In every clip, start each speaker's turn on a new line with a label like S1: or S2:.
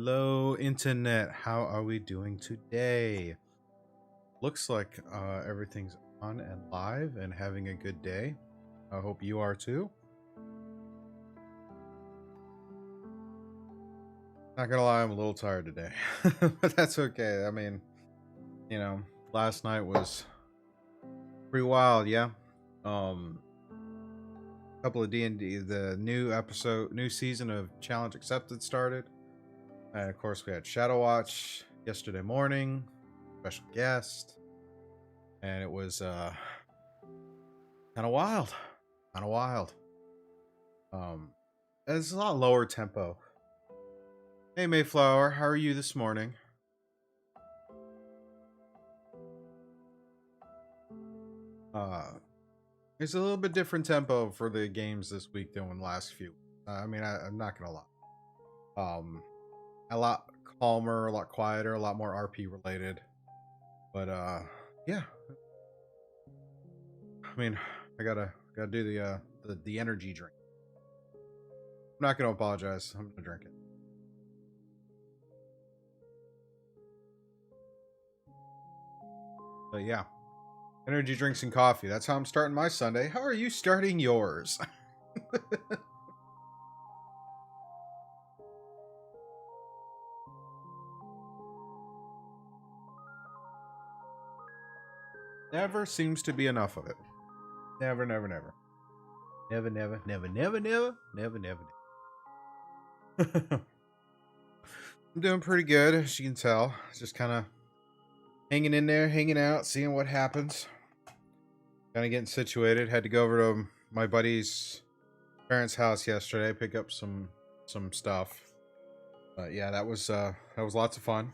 S1: Hello, Internet. How are we doing today? Looks like everything's on and live and having a good day. I hope you are too. Not gonna lie, I'm a little tired today, but that's okay. I mean, last night was pretty wild, yeah. A couple of D&D, the new season of Challenge Accepted started. And of course, we had Shadow Watch yesterday morning, special guest, and it was kind of wild, kind of wild. Um, it's a lot lower tempo. Hey Mayflower, how are you this morning? It's a little bit different tempo for the games this week than the last few. I'm not gonna lie. A lot calmer, a lot quieter, a lot more RP related. But yeah. I mean, I gotta do the energy drink. I'm not gonna apologize. I'm gonna drink it. But yeah, energy drinks and coffee. That's how I'm starting my Sunday. How are you starting yours? Never seems to be enough of it. Never, never, never. Never, never, never, never, never, never, never. I'm doing pretty good, as you can tell. Just kind of hanging in there, hanging out, seeing what happens. Kind of getting situated. Had to go over to my buddy's parents' house yesterday, pick up some stuff. But yeah, that was lots of fun.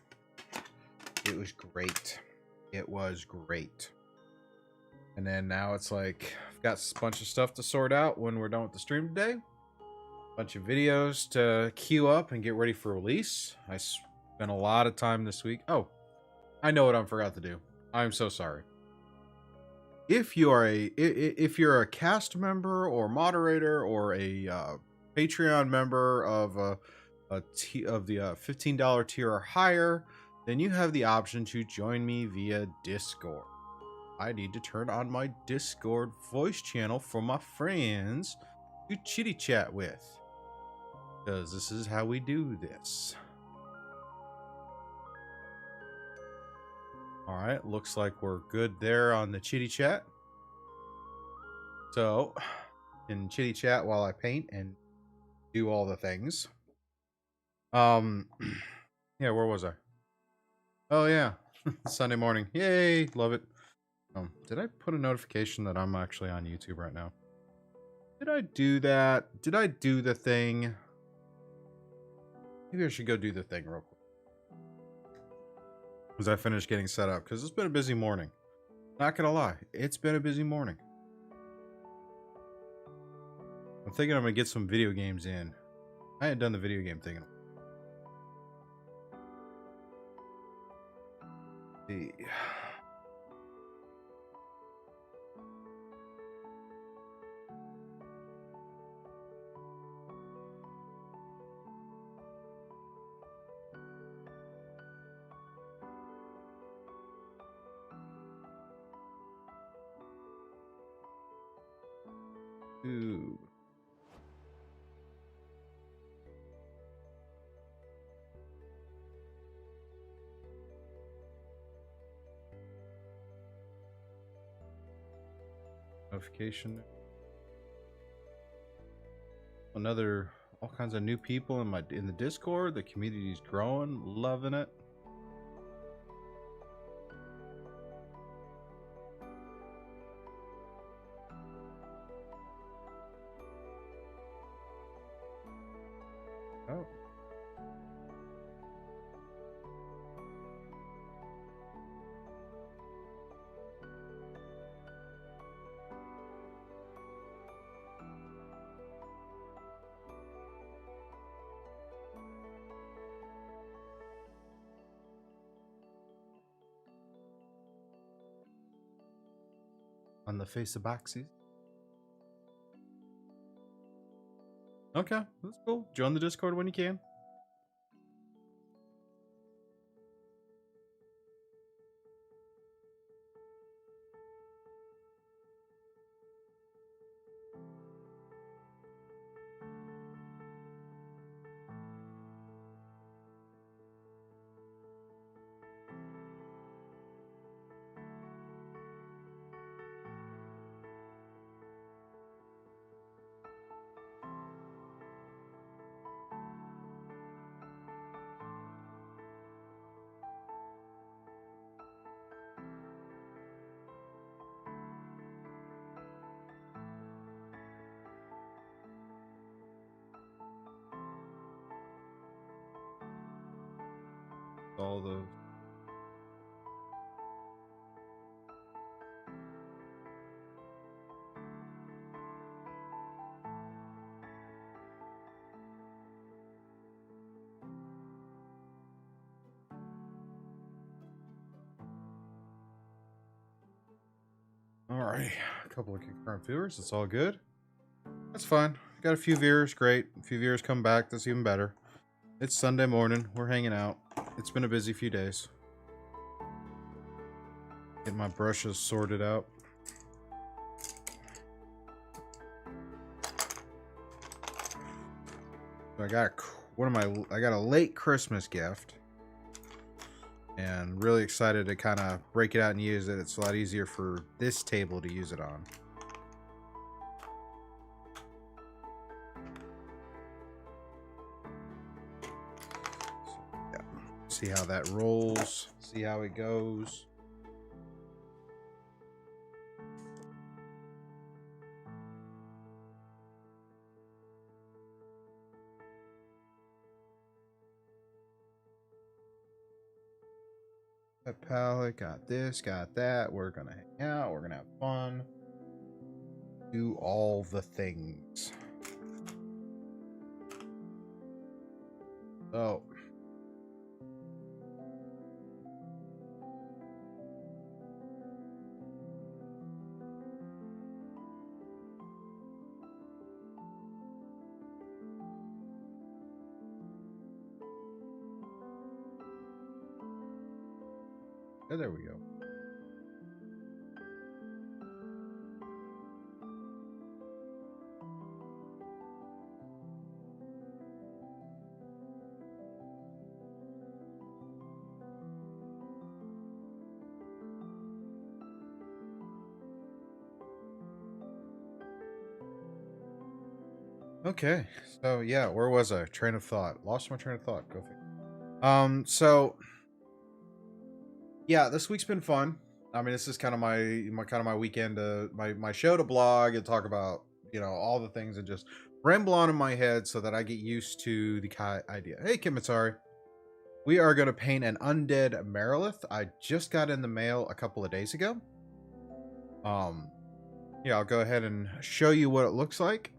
S1: It was great. It was great. And then now it's like I've got a bunch of stuff to sort out when we're done with the stream today. Bunch of videos to queue up and get ready for release. I spent a lot of time this week. Oh, I know what I forgot to do. I'm so sorry. If you're a cast member or moderator or a Patreon member of the $15 tier or higher, then you have the option to join me via Discord. I need to turn on my Discord voice channel for my friends to chitty chat with, because this is how we do this. All right, looks like we're good there on the chitty chat. So, in chitty chat while I paint and do all the things. Yeah, where was I? Oh yeah, Sunday morning. Yay, love it. Did I put a notification that I'm actually on YouTube right now? Did I do that? Did I do the thing? Maybe I should go do the thing real quick. As I finish getting set up, because it's been a busy morning. Not gonna lie, it's been a busy morning. I'm thinking I'm gonna get some video games in. I hadn't done the video game thing in a while. Ooh. Notification. All kinds of new people in the Discord. The community's growing, loving it. Oh. On the face of boxes. Okay, that's cool. Join the Discord when you can. all those. Alright, a couple of concurrent viewers. It's all good. That's fine. Got a few viewers. Great. A few viewers come back. That's even better. It's Sunday morning. We're hanging out. It's been a busy few days. Get my brushes sorted out. So I got I got a late Christmas gift. And really excited to kind of break it out and use it. It's a lot easier for this table to use it on. So, yeah. See how that rolls. See how it goes. That palette, got this, got that. We're gonna hang out, we're gonna have fun. Do all the things. So. Oh, there we go. Okay, so yeah, where was I? Train of thought. Lost my train of thought. Go figure. So yeah, this week's been fun. I mean, this is kind of my weekend, my show to blog and talk about, you know, all the things and just ramble on in my head so that I get used to the idea. Hey, Kimitari. We are going to paint an undead Marilith. I just got in the mail a couple of days ago. Yeah, I'll go ahead and show you what it looks like.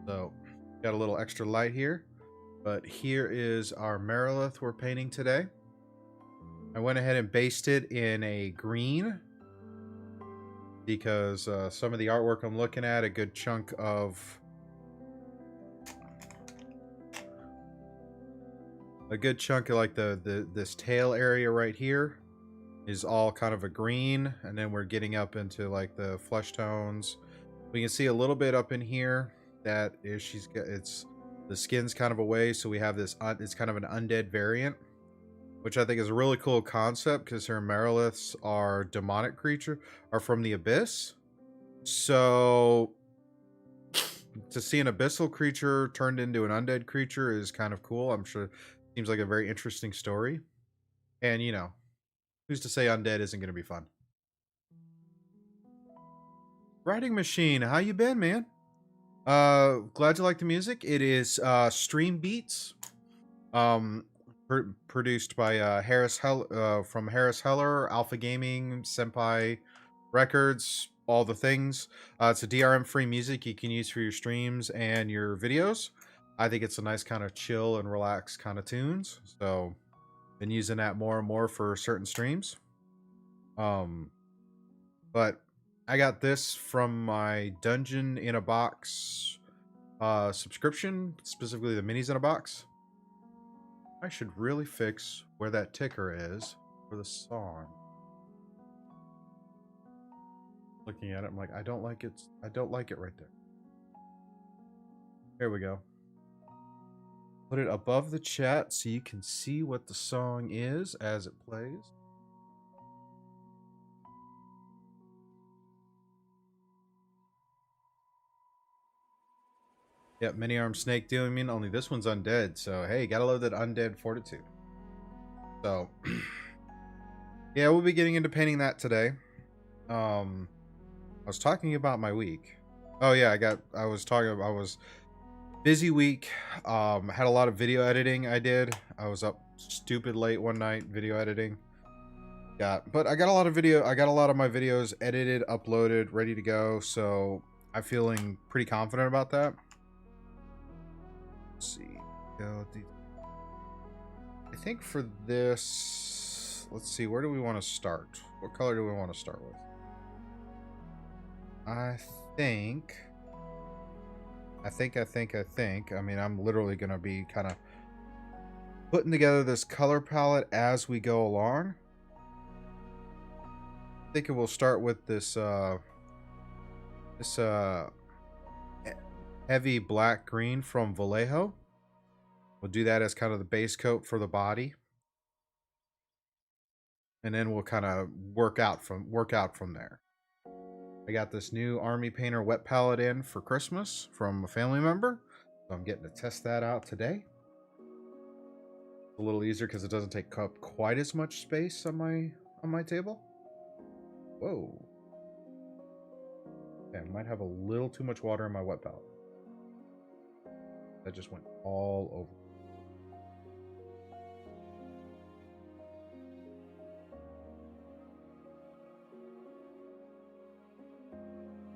S1: So, got a little extra light here, but here is our Marilith we're painting today. I went ahead and basted in a green because some of the artwork I'm looking at, a good chunk of like this tail area right here is all kind of a green, and then we're getting up into like the flesh tones. We can see a little bit up in here that is the skin's kind of away, so we have this it's kind of an undead variant, which I think is a really cool concept because her Mariliths are demonic are from the abyss. So to see an abyssal creature turned into an undead creature is kind of cool. I'm sure it seems like a very interesting story. And you know, who's to say undead isn't going to be fun? Writing machine, how you been, man? Glad you like the music. It is Stream Beats, produced by Harris from Harris Heller, Alpha Gaming, Senpai Records, all the things. It's a DRM free music you can use for your streams and your videos. I think it's a nice kind of chill and relax kind of tunes, so been using that more and more for certain streams. But I got this from my Dungeon in a Box subscription, specifically the minis in a box. I should really fix where that ticker is for the song. Looking at it, I'm like, I don't like it right there. There we go. Put it above the chat so you can see what the song is as it plays. Yep, mini arm snake dealing mean only this one's undead, so hey, gotta love that undead fortitude. So yeah, we'll be getting into painting that today. I was talking about my week. Oh yeah, I was Busy week. Had a lot of video editing I did. I was up stupid late one night video editing. But I got a lot of my videos edited, uploaded, ready to go, so I'm feeling pretty confident about that. Let's see. I think for this, let's see, where do we want to start? What color do we want to start with? I mean, I'm literally going to be kind of putting together this color palette as we go along. I think we'll start with this heavy black green from Vallejo. We'll do that as kind of the base coat for the body. And then we'll kind of work out from there. I got this new Army Painter wet palette in for Christmas from a family member. So I'm getting to test that out today. A little easier because it doesn't take up quite as much space on my table. Whoa. Okay, I might have a little too much water in my wet palette. That just went all over.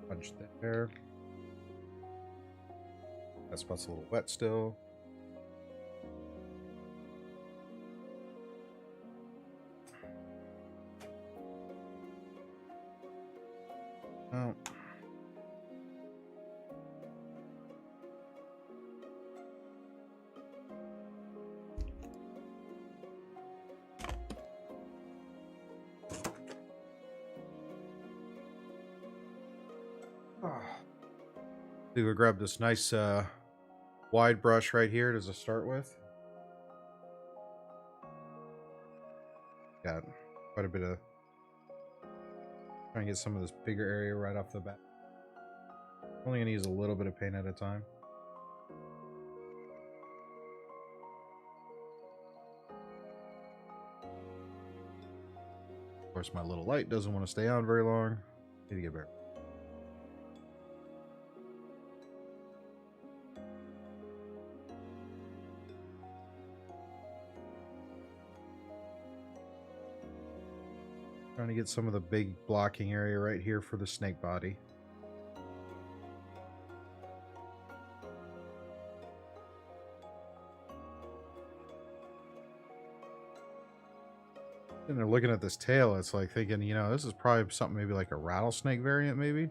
S1: Punch there. That spot's a little wet still. Oh. So we grab this nice wide brush right here to start with. Got quite a bit of, trying to get some of this bigger area right off the bat. Only gonna use a little bit of paint at a time. Of course, my little light doesn't want to stay on very long. Need to get better. Trying to get some of the big blocking area right here for the snake body. And they're looking at this tail, it's like thinking, you know, this is probably something maybe like a rattlesnake variant, maybe.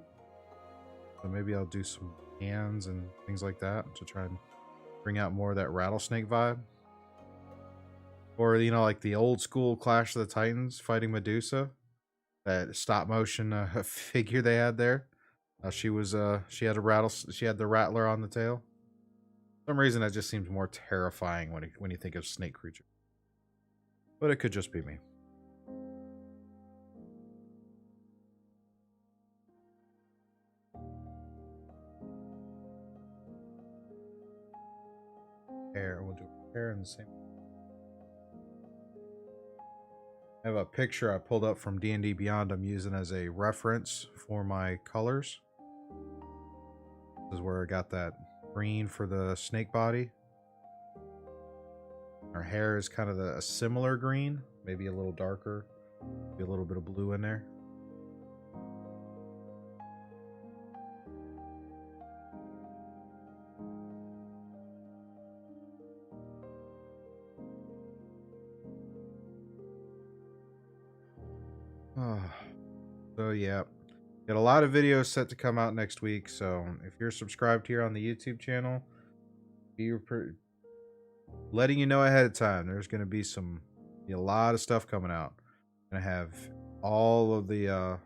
S1: So maybe I'll do some hands and things like that to try and bring out more of that rattlesnake vibe. Or, you know, like the old school Clash of the Titans fighting Medusa. That stop motion figure they had there. She had the rattler on the tail. For some reason that just seems more terrifying when you think of snake creature. But it could just be me. Hair, we'll do hair in the same. I have a picture I pulled up from D&D Beyond I'm using as a reference for my colors. This is where I got that green for the snake body. Our hair is kind of a similar green, maybe a little darker, maybe a little bit of blue in there. So yeah, got a lot of videos set to come out next week. So if you're subscribed here on the YouTube channel, letting you know ahead of time, there's going to be a lot of stuff coming out. I'm going to have all of the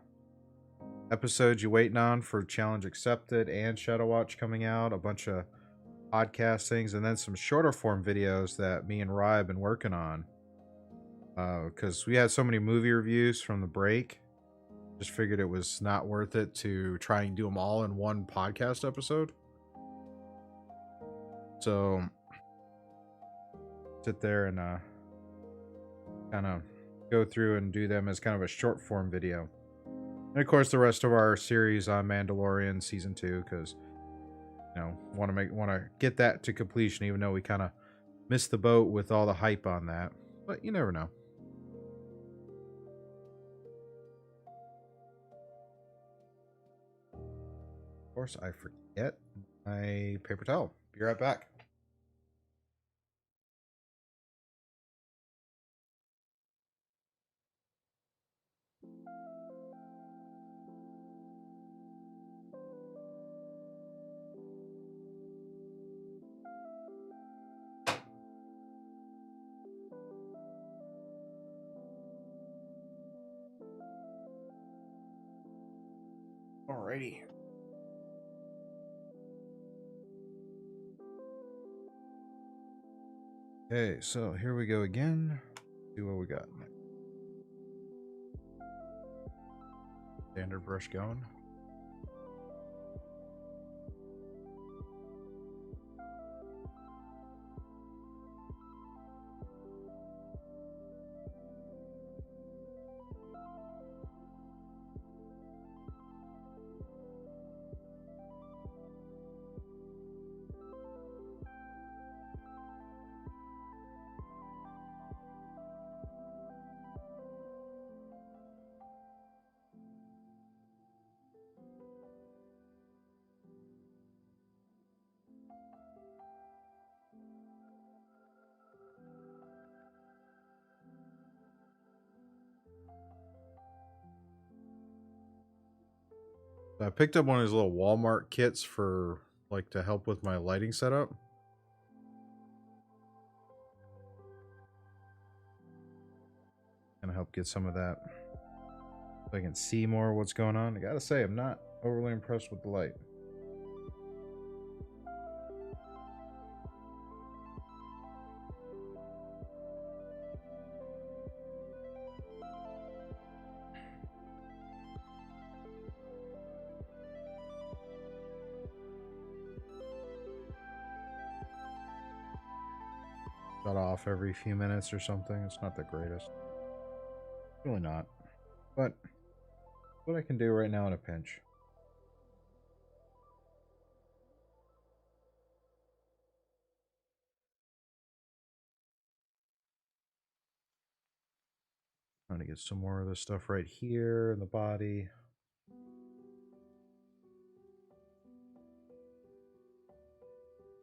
S1: episodes you're waiting on for Challenge Accepted and Shadow Watch coming out, a bunch of podcast things, and then some shorter form videos that me and Rye have been working on. Because we had so many movie reviews from the break. Just figured it was not worth it to try and do them all in one podcast episode. So sit there and kind of go through and do them as kind of a short form video. And of course the rest of our series on Mandalorian season 2, because want to get that to completion, even though we kind of missed the boat with all the hype on that. But you never know. Of course, I forget my paper towel. Be right back. Alrighty. Okay, so here we go again. See what we got next. Standard brush going. I picked up one of these little Walmart kits for like to help with my lighting setup. Gonna help get some of that so I can see more what's going on. I gotta say, I'm not overly impressed with the light. Shut off every few minutes or something. It's not the greatest. Really not. But what I can do right now in a pinch. Trying to get some more of this stuff right here in the body.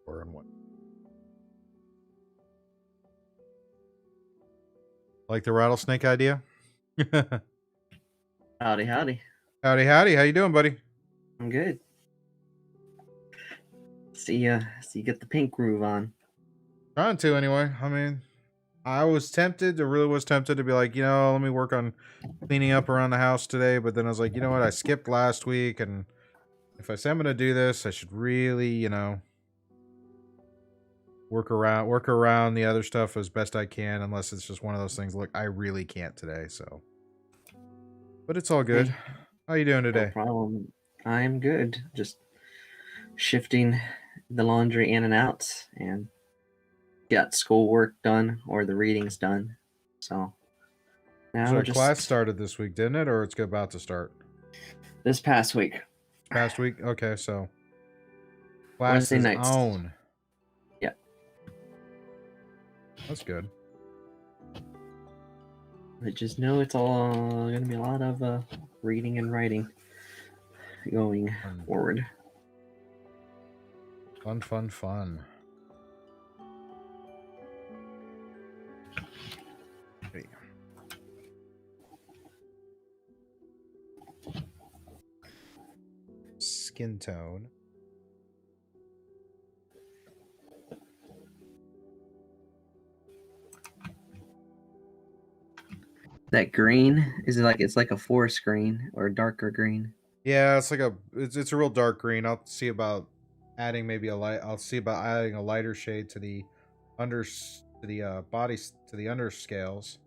S1: Or in what? Like the rattlesnake idea?
S2: Howdy, howdy.
S1: Howdy, howdy. How you doing, buddy?
S2: I'm good. See you get the pink groove on.
S1: Trying to, anyway. I mean, I was tempted, really was tempted to be like, let me work on cleaning up around the house today. But then I was like, you know what? I skipped last week. And if I say I'm going to do this, I should really, work around the other stuff as best I can. Unless it's just one of those things. Look, I really can't today. So, but it's all good.
S2: Hey,
S1: How you doing today?
S2: no problem. I'm good. Just shifting the laundry in and out and got schoolwork done or the readings done. So now
S1: So
S2: just
S1: class started this week, didn't it? Or it's about to start?
S2: this past week.
S1: Past week? Okay, so class
S2: Wednesday
S1: is
S2: nights.
S1: on.
S2: Yeah.
S1: That's good.
S2: I just know it's all going to be a lot of reading and writing going forward.
S1: Fun. Hey. Skin tone.
S2: That green is it's like a forest green or a darker green.
S1: Yeah, it's like it's a real dark green. I'll see about adding maybe a light. I'll see about adding a lighter shade to the body to the underscales.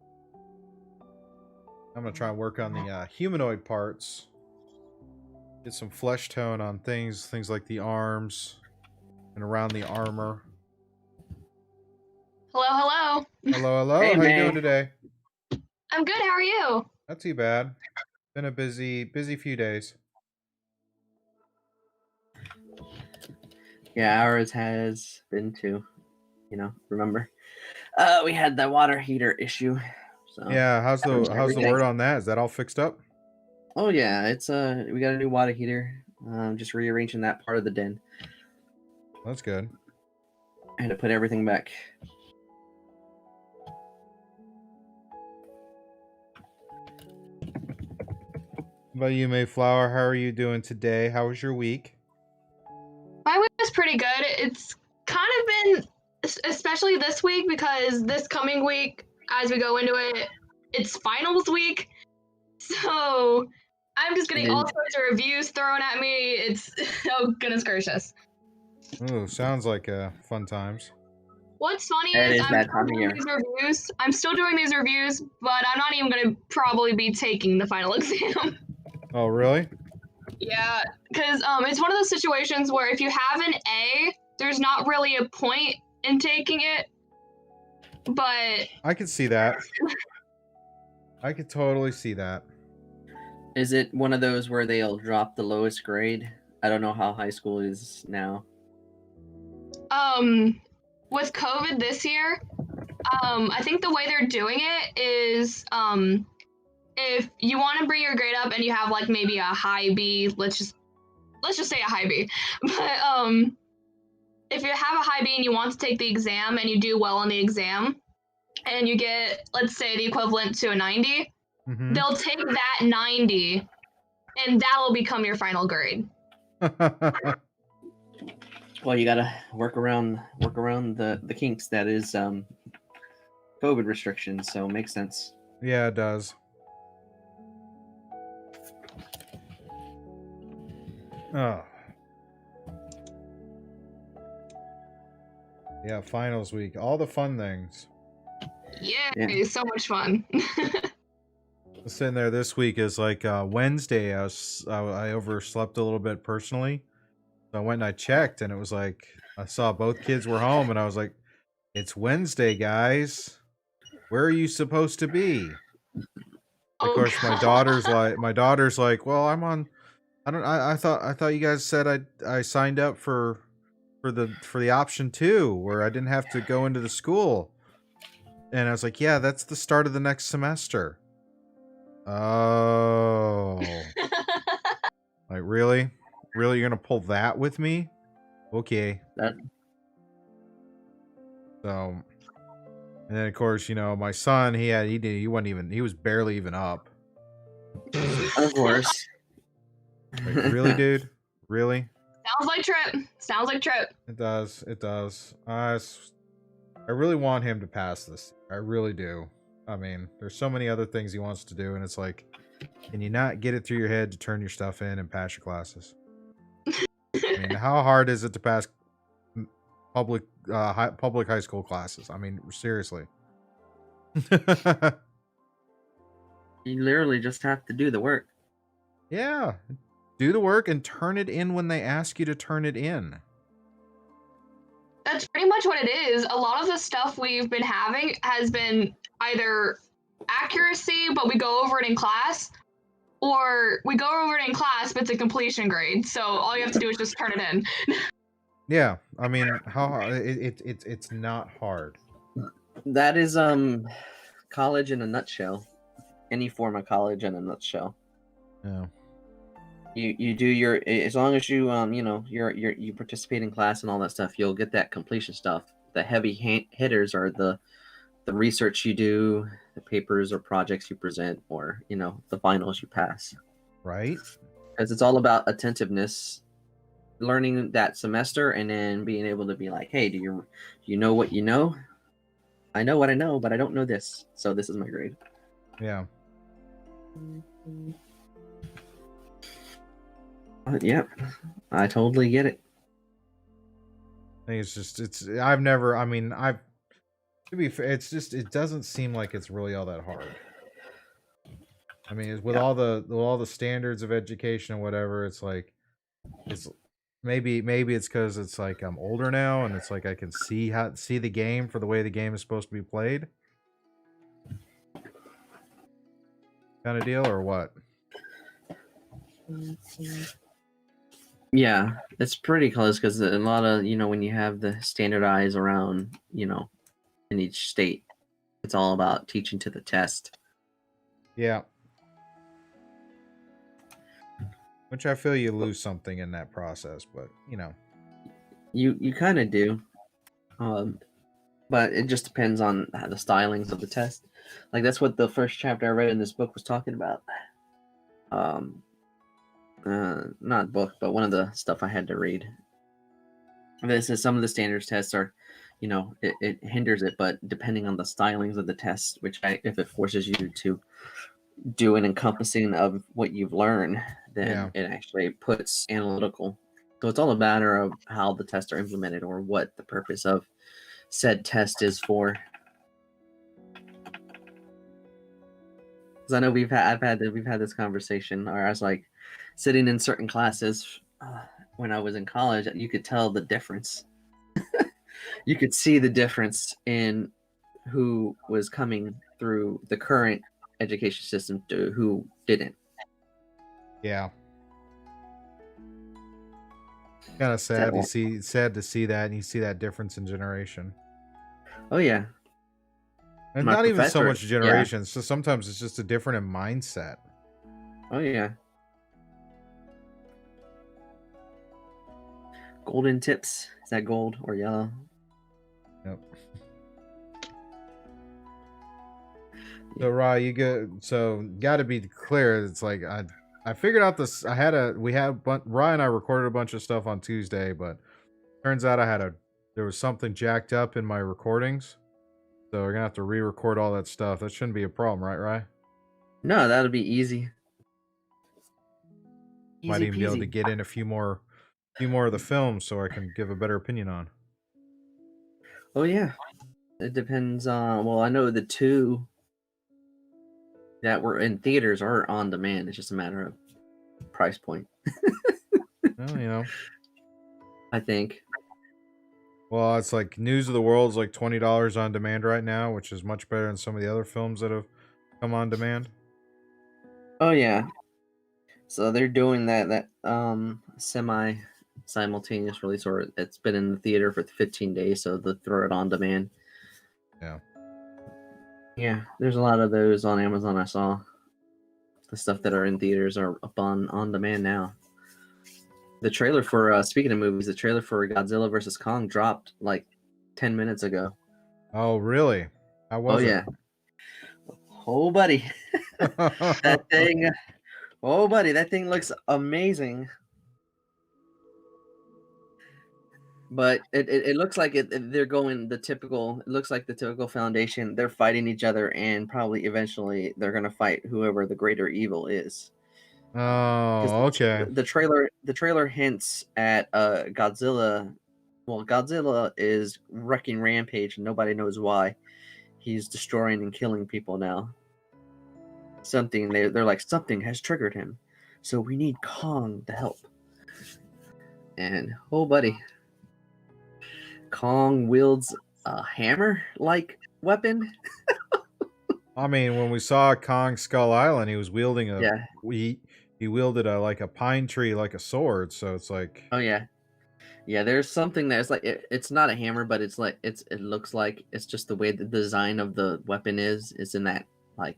S1: I'm gonna try and work on the humanoid parts. Get some flesh tone on things like the arms and around the armor.
S3: Hello.
S1: Hello.
S2: Hey,
S1: How you
S2: May.
S1: doing today?
S3: I'm good. How are you?
S1: Not too bad. Been a busy few days.
S2: Yeah, ours has been too. Remember? We had that water heater issue. So
S1: Yeah, how's the
S2: everything.
S1: word on that? Is that all fixed up?
S2: Oh yeah, it's we got a new water heater. Just rearranging that part of the den.
S1: That's good.
S2: I had to put everything back.
S1: How about you, Mayflower? How are you doing today? How was your week?
S3: My week was pretty good. It's kind of been, especially this week, because this coming week, as we go into it, it's finals week. So I'm just getting all sorts of reviews thrown at me. It's, oh, goodness gracious.
S1: Oh, sounds like fun times.
S3: What's funny
S2: It
S3: is
S2: is that time of year.
S3: I'm still doing these reviews, but I'm not even going to probably be taking the final exam.
S1: Oh, really?
S3: Yeah, because it's one of those situations where if you have an A, there's not really a point in taking it. But
S1: I could see that. I could totally see that.
S2: Is it one of those where they'll drop the lowest grade? I don't know how high school is now.
S3: with COVID this year, I think the way they're doing it is if you want to bring your grade up and you have like maybe a high B, let's just say a high B, but if you have a high B and you want to take the exam and you do well on the exam and you get, let's say, the equivalent to a 90, they'll take that 90 and that will become your final grade.
S2: Well, you gotta work around the kinks that is COVID restrictions, so it makes sense.
S1: Yeah, it does. Oh. Yeah, finals week. All the fun things.
S3: Yeah. So much fun.
S1: Sitting there this week is like Wednesday. I overslept a little bit personally. So I went and I checked, and it was like I saw both kids were home, and I was like, "It's Wednesday, guys. Where are you supposed to be?" Of course, my daughter's like, "Well, I'm on. I thought you guys said I signed up for the option 2 where I didn't have to go into the school." And I was like, "Yeah, that's the start of the next semester." Oh. Like, really? Really, you're gonna pull that with me? Okay. So, and then of course, my son, he was barely even up.
S2: Of course.
S1: Like, really, dude? Really?
S3: Sounds like trip.
S1: It does. It does. I really want him to pass this. I really do. I mean, there's so many other things he wants to do, and it's like, can you not get it through your head to turn your stuff in and pass your classes? I mean, how hard is it to pass public high school classes? I mean, seriously.
S2: You literally just have to do the work.
S1: Yeah. Do the work and turn it in when they ask you to turn it in.
S3: That's pretty much what it is. A lot of the stuff we've been having has been either accuracy, but we go over it in class, or we go over it in class, but it's a completion grade. So all you have to do is just turn it in.
S1: Yeah, I mean, how hard? It's not hard.
S2: That is college in a nutshell. Any form of college in a nutshell.
S1: Yeah.
S2: You do your, as long as you you participate in class and all that stuff, you'll get that completion stuff. The heavy hitters are the research you do, the papers or projects you present, or the finals you pass.
S1: Right.
S2: Because it's all about attentiveness, learning that semester, and then being able to be like, hey, do you know what you know? I know what I know, but I don't know this, so this is my grade.
S1: Yeah.
S2: Yep, I totally get it.
S1: I think I've never, I mean, to be fair, it doesn't seem like it's really all that hard. I mean, with all the standards of education and whatever, it's like, it's maybe it's because it's like I'm older now, and it's like I can see the game for the way the game is supposed to be played. Kind of deal, or what?
S2: Yeah, it's pretty close because a lot of, when you have the standardized around, in each state, it's all about teaching to the test.
S1: Yeah. Which I feel you lose something in that process, but
S2: You kind of do, but it just depends on the stylings of the test. Like that's what the first chapter I read in this book was talking about. Not book, but one of the stuff I had to read. This is some of the standards tests are, it hinders it, but depending on the stylings of the test, if it forces you to do an encompassing of what you've learned, then it actually puts analytical. So it's all a matter of how the tests are implemented or what the purpose of said test is for. Because I know we've had this conversation, or I was like sitting in certain classes when I was in college, you could tell the difference. You could see the difference in who was coming through the current education system to who didn't.
S1: Yeah. Kind of sad to see that, and you see that difference in generation.
S2: Oh yeah.
S1: And not even so much generation. So sometimes it's just a different in mindset.
S2: Oh yeah. Golden tips. Is that gold or yellow?
S1: Yep. So Rye, got to be clear. It's like I figured out this. Rye and I recorded a bunch of stuff on Tuesday, but turns out there was something jacked up in my recordings, so we're gonna have to re-record all that stuff. That shouldn't be a problem, right, Rye?
S2: No, that'll be easy.
S1: Might even be able to get in a few more of the films, so I can give a better opinion on.
S2: Oh yeah, it depends on. Well, I know the two that were in theaters are on demand. It's just a matter of price point.
S1: Well,
S2: I think.
S1: Well, it's like News of the World's like $20 on demand right now, which is much better than some of the other films that have come on demand.
S2: Oh yeah. So they're doing that semi simultaneous release, or it's been in the theater for 15 days, so they'll throw it on demand.
S1: Yeah.
S2: Yeah, there's a lot of those on Amazon. I saw the stuff that are in theaters are up on demand now. The trailer for speaking of movies, the trailer for Godzilla vs. Kong dropped like 10 minutes ago.
S1: Oh, really? How was it?
S2: Yeah. Oh, buddy. That thing. Oh, buddy, that thing looks amazing. But it looks like they're going the typical. It looks like the typical Foundation. They're fighting each other, and probably eventually they're gonna fight whoever the greater evil is.
S1: Oh, okay.
S2: The trailer hints at Godzilla. Well, Godzilla is wrecking rampage, and nobody knows why. He's destroying and killing people now. They're like, something has triggered him, so we need Kong to help. And oh, buddy, Kong wields a hammer-like weapon.
S1: I mean, when we saw Kong Skull Island, he was wielding he wielded like a pine tree, like a sword. So it's like,
S2: oh yeah, there's something that's like it's not a hammer, but it's like it looks like it's just the way the design of the weapon is in that like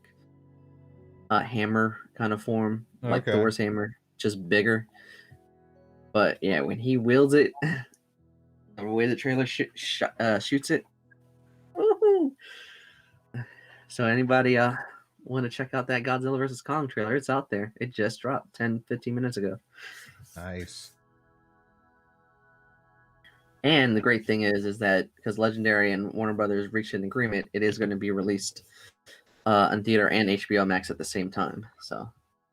S2: a hammer kind of form, like Thor's hammer, just bigger. But yeah, when he wields it, the way the trailer shoots it. Woohoo! So anybody want to check out that Godzilla vs. Kong trailer? It's out there. It just dropped 10-15 minutes ago.
S1: Nice.
S2: And the great thing is that because Legendary and Warner Brothers reached an agreement, it is going to be released on theater and HBO Max at the same time. So,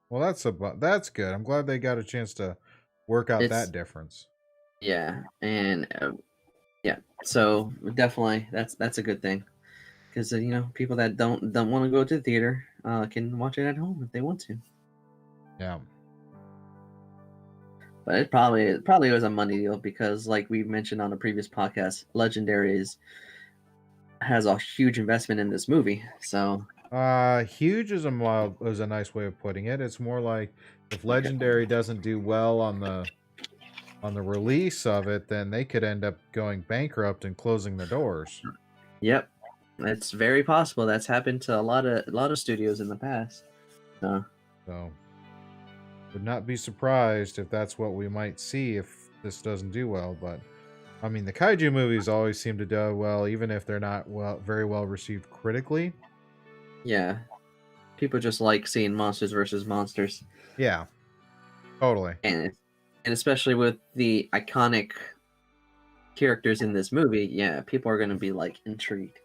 S1: well, that's good. I'm glad they got a chance to work out that difference.
S2: Yeah, and so definitely that's a good thing because people that don't want to go to the theater can watch it at home if they want to.
S1: Yeah.
S2: But it probably was a money deal because, like we mentioned on the previous podcast, Legendary has a huge investment in this movie. So,
S1: huge is a nice way of putting it. It's more like if Legendary doesn't do well on the on the release of it, then they could end up going bankrupt and closing their doors.
S2: Yep, it's very possible. That's happened to a lot of studios in the past. So
S1: So, would not be surprised if that's what we might see if this doesn't do well. But I mean, the kaiju movies always seem to do well, even if they're not very well received critically.
S2: yeah, people just like seeing monsters versus monsters,
S1: Yeah, totally.
S2: and especially with the iconic characters in this movie, yeah, people are gonna be like intrigued.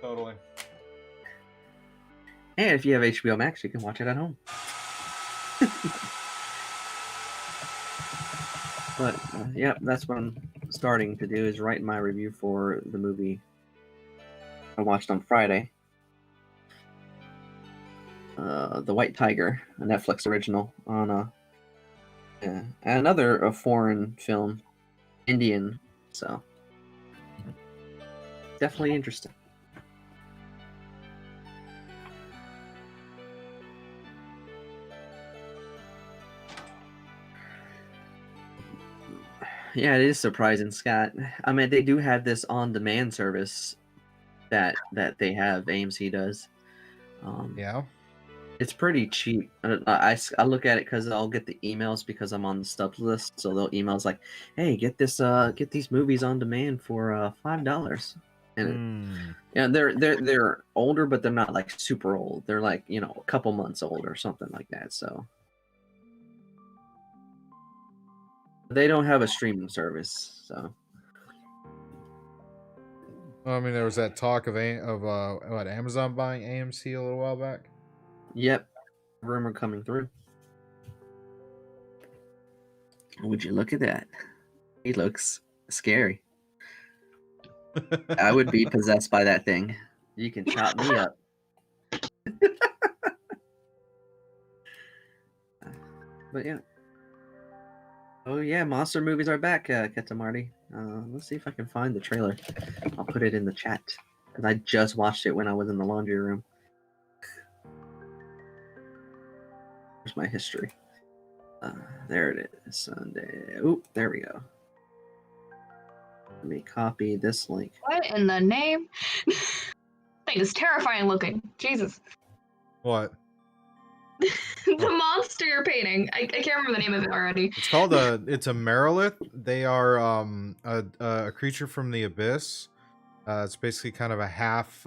S1: Totally.
S2: And if you have HBO Max, you can watch it at home. But yeah, that's what I'm starting to do, is write my review for the movie I watched on Friday. The White Tiger, a Netflix original on another foreign film, Indian. So definitely interesting. Yeah, it is surprising, Scott. I mean, they do have this on-demand service that they have. AMC does.
S1: Yeah.
S2: It's pretty cheap. I look at it because I'll get the emails because I'm on the stubs list. So they'll emails like, "Hey, get these movies on demand for $5." And yeah, they're older, but they're not like super old. They're like, you know, a couple months old or something like that. So they don't have a streaming service. So
S1: I mean, there was that talk of what, Amazon buying AMC a little while back.
S2: yep, rumor coming through. Would you look at that? He looks scary. I would be possessed by that thing. You can chop me up. But yeah. Oh yeah, monster movies are back, Marty. Let's see if I can find the trailer. I'll put it in the chat because I just watched it when I was in the laundry room. Where's my history? There it is. Sunday. Oh, there we go. Let me copy this link.
S3: What in the name? Thing is terrifying looking. Jesus.
S1: What?
S3: The monster you're painting. I can't remember the name of it already.
S1: It's called it's a Marilith. They are a creature from the abyss. It's basically kind of a half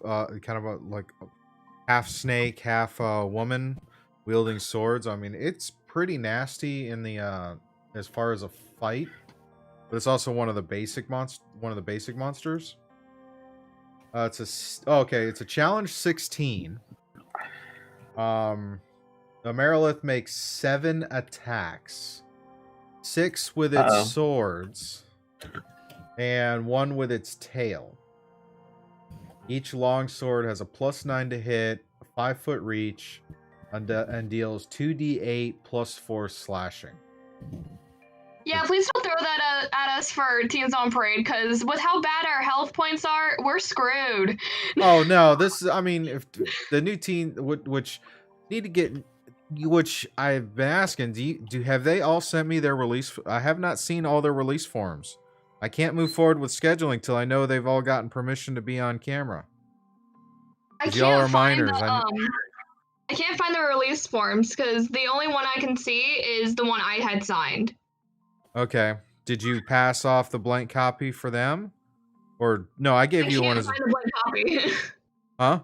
S1: half snake, half woman wielding swords. I mean, it's pretty nasty in the as far as a fight, but it's also one of the basic monsters. It's a challenge 16. The Marilith makes 7 attacks, 6 with its swords, and 1 with its tail. Each longsword has a +9 to hit, a 5-foot reach, and deals 2d8 +4 slashing.
S3: Yeah, please don't throw that at us for Teens on Parade, because with how bad our health points are, we're screwed.
S1: Oh no, I mean, if the new teen, which need to get, which I've been asking, have they all sent me their release? I have not seen all their release forms. I can't move forward with scheduling till I know they've all gotten permission to be on camera. Y'all are minors.
S3: I can't find the release forms because the only one I can see is the one I had signed.
S1: Okay. Did you pass off the blank copy for them? Or no, I gave you one as
S3: I can't find the blank copy.
S1: Huh?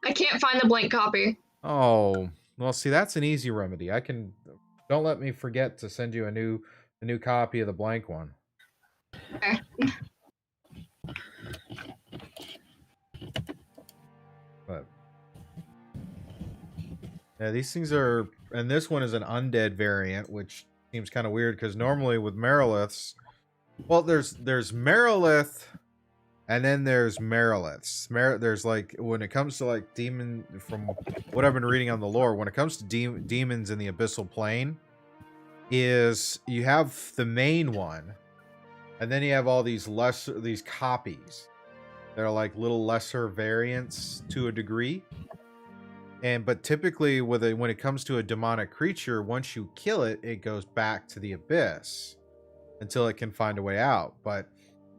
S3: I can't find the blank copy.
S1: Oh, well, see, that's an easy remedy. Don't let me forget to send you a new copy of the blank one.
S3: Okay.
S1: But yeah, these things are, and this one is an undead variant, which seems kind of weird because normally with Mariliths, well, there's Marilith, and then there's Mariliths. There's like, when it comes to like demon, from what I've been reading on the lore, when it comes to demons in the abyssal plane, is you have the main one, and then you have all these copies. They're like little lesser variants to a degree. But typically when it comes to a demonic creature, once you kill it, it goes back to the abyss. until it can find a way out. But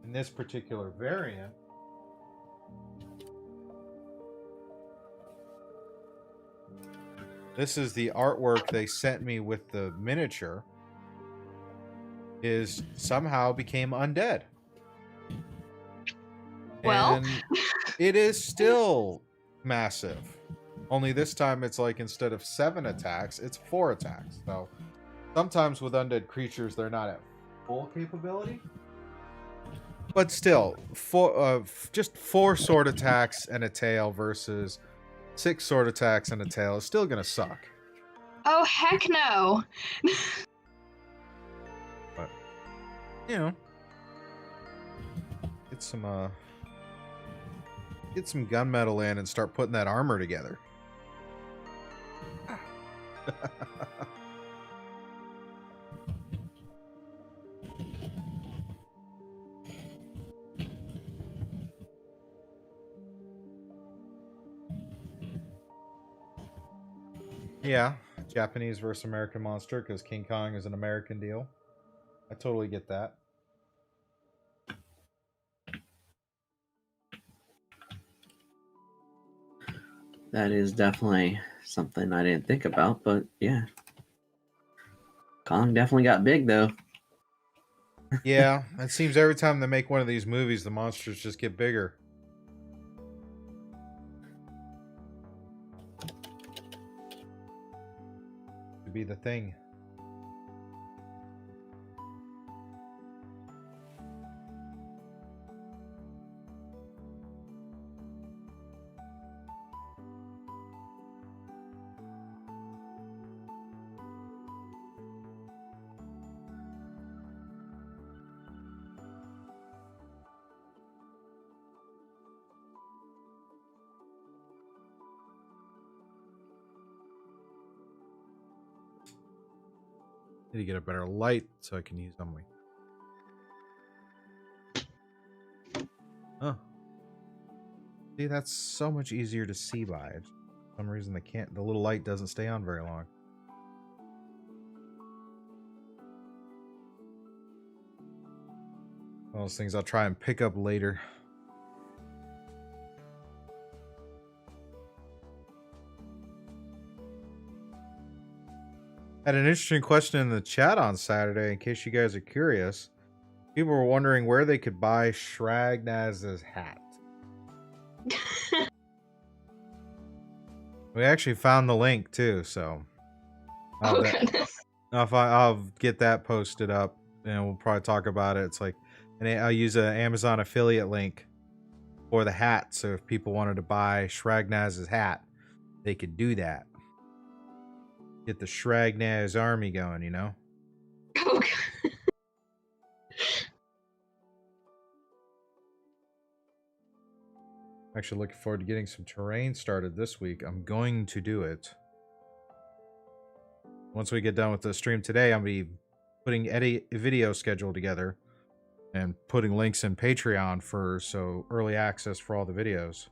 S1: in this particular variant, this is the artwork they sent me with the miniature, is somehow became undead.
S3: Well,
S1: And it is still massive. Only this time it's like instead of 7 attacks, it's 4 attacks. So sometimes with undead creatures, they're not at full capability. But still, just 4 sword attacks and a tail versus 6 sword attacks and a tail is still gonna suck.
S3: oh heck no.
S1: But you know, get some gunmetal in and start putting that armor together. Yeah, Japanese versus American monster, because King Kong is an American deal. I totally get that.
S2: That is definitely something I didn't think about, but yeah. Kong definitely got big though.
S1: Yeah, it seems every time they make one of these movies, the monsters just get bigger. To be the thing. Need to get a better light so I can use on my. Oh. See, that's so much easier to see by. For some reason the little light doesn't stay on very long. One of those things I'll try and pick up later. Had an interesting question in the chat on Saturday, in case you guys are curious. People were wondering where they could buy Shragnaz's hat. We actually found the link too, so
S3: Goodness.
S1: I'll get that posted up, and we'll probably talk about it. It's like, and I'll use an Amazon affiliate link for the hat, so if people wanted to buy Shragnaz's hat, they could do that. Get the Shragnaz army going, you know?
S3: Oh, God.
S1: Actually looking forward to getting some terrain started this week. I'm going to do it. Once we get done with the stream today, I'm going to be putting a video schedule together and putting links in Patreon for early access for all the videos.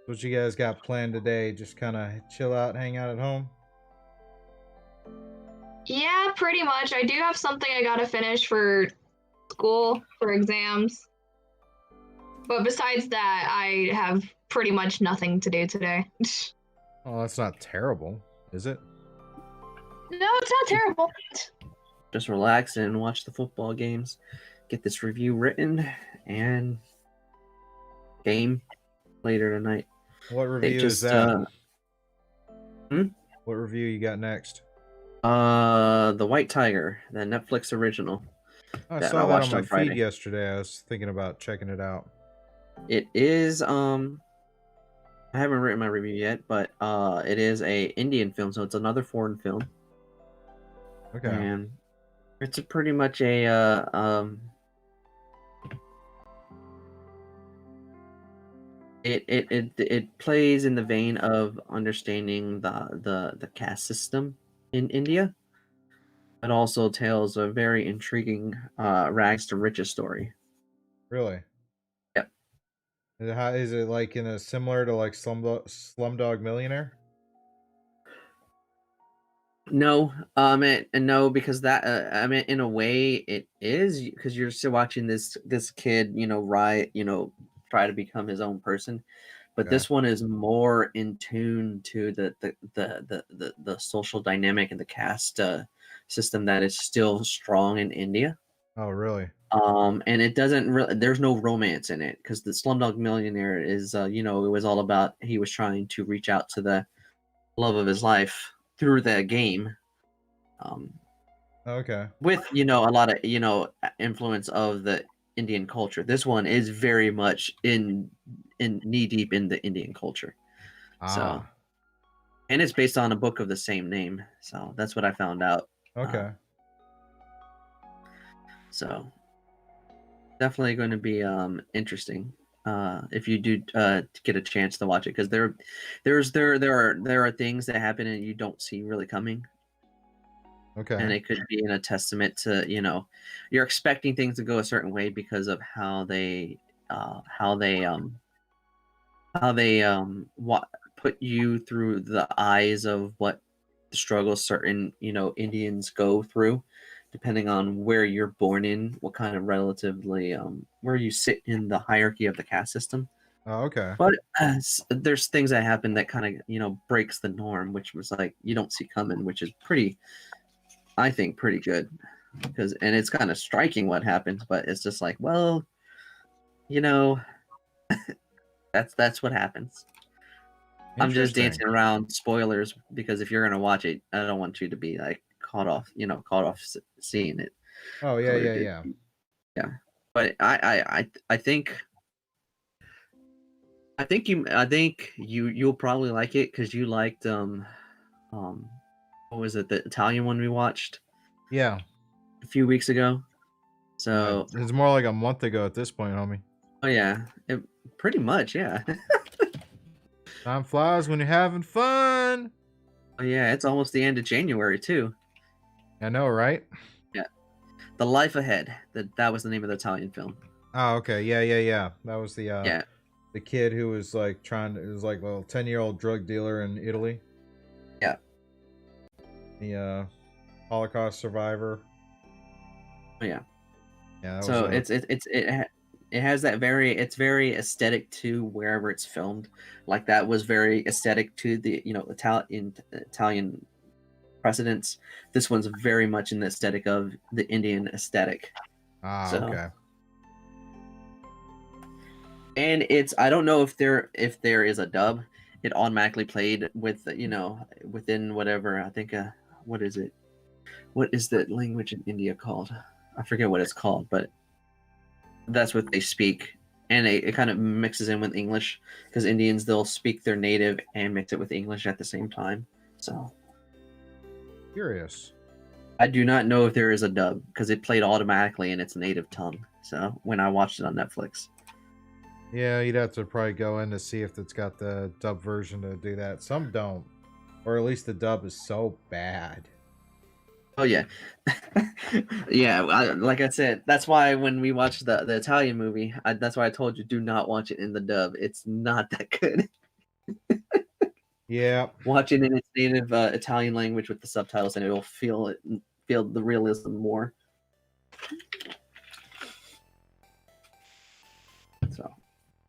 S1: What you guys got planned today? Just kind of chill out, hang out at home?
S3: Yeah, pretty much. I do have something I gotta finish for school for exams. But besides that, I have pretty much nothing to do today.
S1: Oh, that's not terrible, is it?
S3: No, it's not terrible.
S2: Just relax and watch the football games. Get this review written and game later tonight.
S1: What
S2: They
S1: review is
S2: just
S1: that? What review you got next?
S2: The White Tiger, the Netflix original.
S1: I
S2: that
S1: saw
S2: I
S1: that on
S2: watched
S1: my
S2: on
S1: feed
S2: Friday.
S1: yesterday. I was thinking about checking it out.
S2: It is I haven't written my review yet, but it is a Indian film, so it's another foreign film.
S1: Okay.
S2: And it's pretty much a it plays in the vein of understanding the caste system in India, but also tells a very intriguing rags to riches story.
S1: Really?
S2: Yep.
S1: How is it like in a similar to like Slumdog Millionaire?
S2: No, and no, because that I mean, in a way, it is because you're still watching this kid, try to become his own person, but
S1: Okay.
S2: this one is more in tune to the social dynamic and the caste system that is still strong in India.
S1: Oh, really?
S2: And it doesn't really. There's no romance in it because the Slumdog Millionaire is, it was all about he was trying to reach out to the love of his life through the game.
S1: Okay.
S2: With a lot of influence of the Indian culture. This one is very much in knee deep in the Indian culture. So,
S1: Ah.
S2: and it's based on a book of the same name. So that's what I found out.
S1: Okay.
S2: So definitely going to be interesting if you do get a chance to watch it, because there are things that happen and you don't see really coming.
S1: Okay.
S2: And it could be in a testament to, you're expecting things to go a certain way because of how they put you through the eyes of what the struggles certain Indians go through, depending on where you're born in, what kind of relatively where you sit in the hierarchy of the caste system.
S1: Oh, okay.
S2: But there's things that happen that kind of breaks the norm, which was like you don't see coming, which is I think pretty good, and it's kind of striking what happens, but it's just like, well, that's what happens. I'm just
S1: Interesting.
S2: dancing around spoilers because if you're gonna watch it, I don't want you to be like caught off seeing it.
S1: Oh, yeah, yeah, yeah.
S2: Yeah. But I think you'll probably like it because you liked what was it, the Italian one we watched
S1: Yeah.
S2: a few weeks ago? So
S1: It's more like a month ago at this point, homie.
S2: oh yeah, pretty much, yeah.
S1: Time flies when you're having fun.
S2: Oh yeah, it's almost the end of January too.
S1: I know, right?
S2: Yeah. The Life Ahead. That was the name of the Italian film.
S1: Oh, okay. Yeah, yeah, yeah. That was the
S2: Yeah.
S1: the kid who was like it was like a little 10-year-old drug dealer in Italy.
S2: Yeah.
S1: The Holocaust survivor.
S2: Oh yeah.
S1: Yeah,
S2: So it has that it's very aesthetic to wherever it's filmed. Like that was very aesthetic to the Italian precedents. This one's very much in the aesthetic of the Indian aesthetic.
S1: Ah,
S2: So,
S1: okay.
S2: and I don't know if there is a dub. It automatically played with within whatever, I think what is it? What is the language in India called? I forget what it's called, but that's what they speak, and it kind of mixes in with English because Indians, they'll speak their native and mix it with English at the same time. So
S1: Curious.
S2: I do not know if there is a dub because it played automatically in its native tongue. So when I watched it on Netflix,
S1: Yeah, you'd have to probably go in to see if it's got the dub version to do that. Some don't, or at least the dub is so bad.
S2: oh yeah, yeah. Like I said, that's why when we watched the Italian movie, that's why I told you do not watch it in the dub. It's not that good.
S1: Yeah.
S2: Watch it in its native Italian language with the subtitles, and it'll feel the realism more. So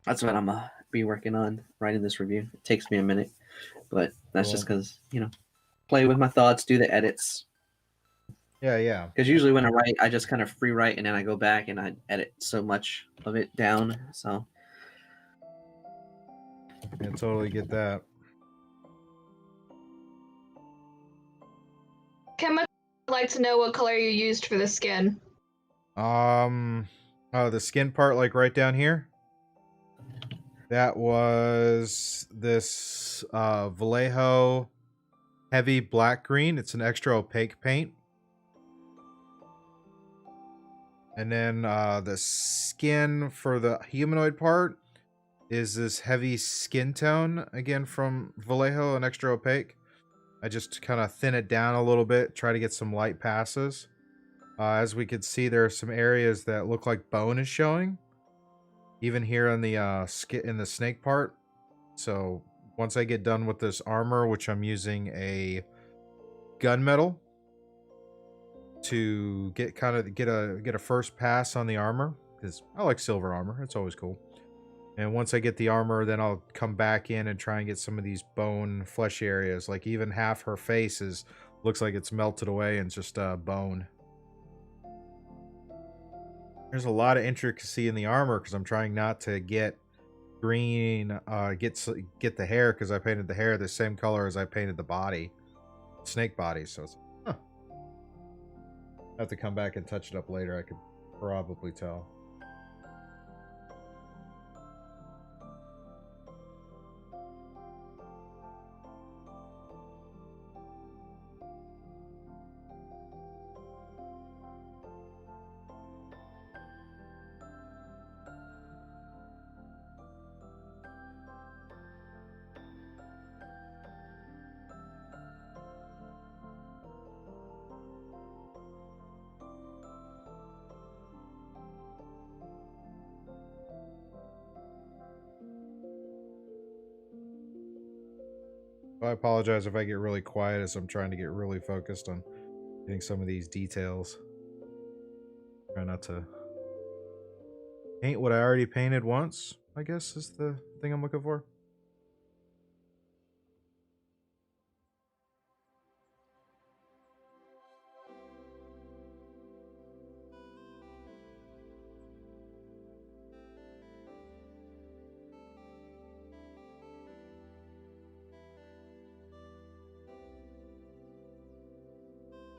S2: that's what I'm gonna be working on, writing this review. It takes me a minute, but that's just
S1: Cool.
S2: because, play with my thoughts, do the edits.
S1: Yeah.
S2: Because usually when I write, I just kind of free write, and then I go back and I edit so much of it down. So
S1: I totally get that.
S3: Kim would like to know what color you used for the skin.
S1: Oh, the skin part, like right down here. That was this Vallejo heavy black green. It's an extra opaque paint. And then the skin for the humanoid part is this heavy skin tone, again from Vallejo, an extra opaque. I just kind of thin it down a little bit, try to get some light passes. As we can see, there are some areas that look like bone is showing, even here in the snake part. So once I get done with this armor, which I'm using a gunmetal to get a first pass on the armor, because I like silver armor. It's always cool. And once I get the armor, then I'll come back in and try and get some of these bone flesh areas. Like even half her face looks like it's melted away and just bone. There's a lot of intricacy in the armor because I'm trying not to get green, get the hair, because I painted the hair the same color as I painted the body, snake body. So it's, I have to come back and touch it up later. I could probably tell. I apologize if I get really quiet as I'm trying to get really focused on getting some of these details. Try not to paint what I already painted once, I guess is the thing I'm looking for.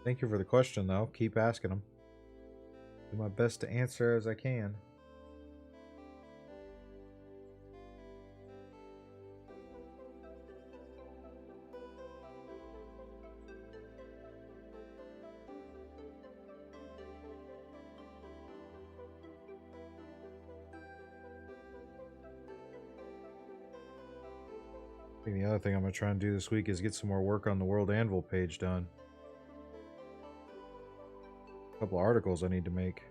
S1: Thank you for the question, though. Keep asking them. Do my best to answer as I can. I think the other thing I'm going to try and do this week is get some more work on the World Anvil page done. A couple articles I need to make.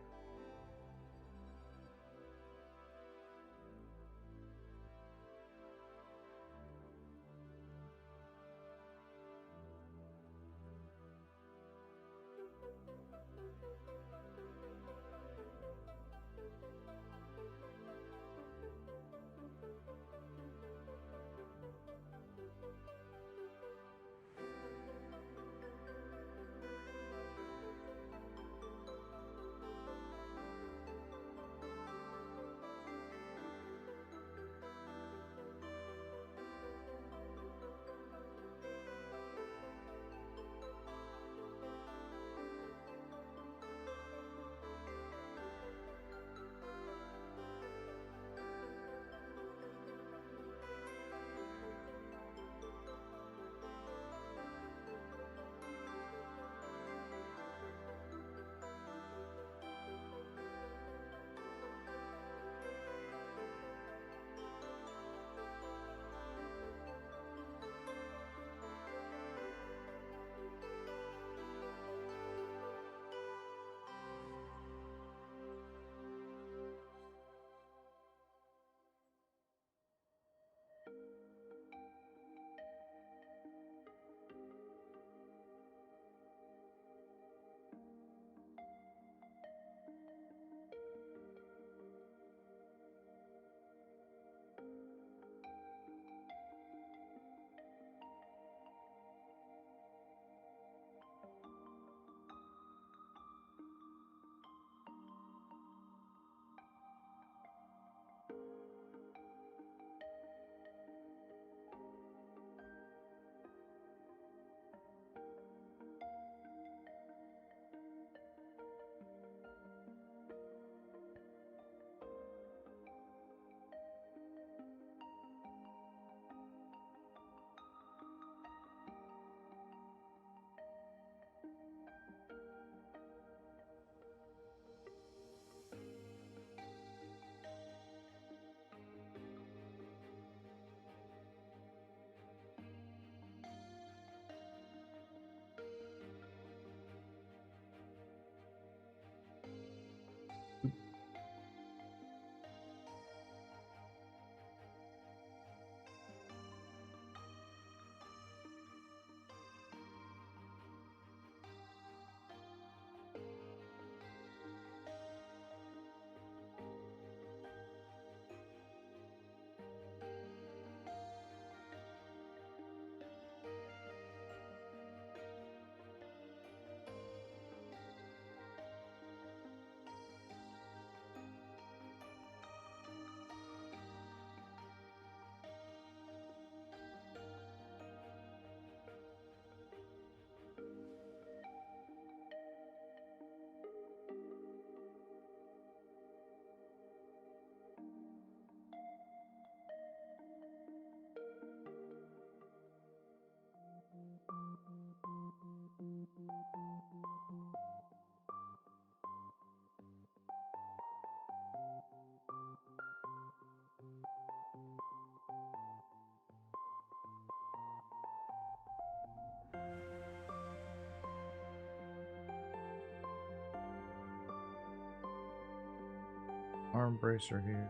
S1: arm bracer here.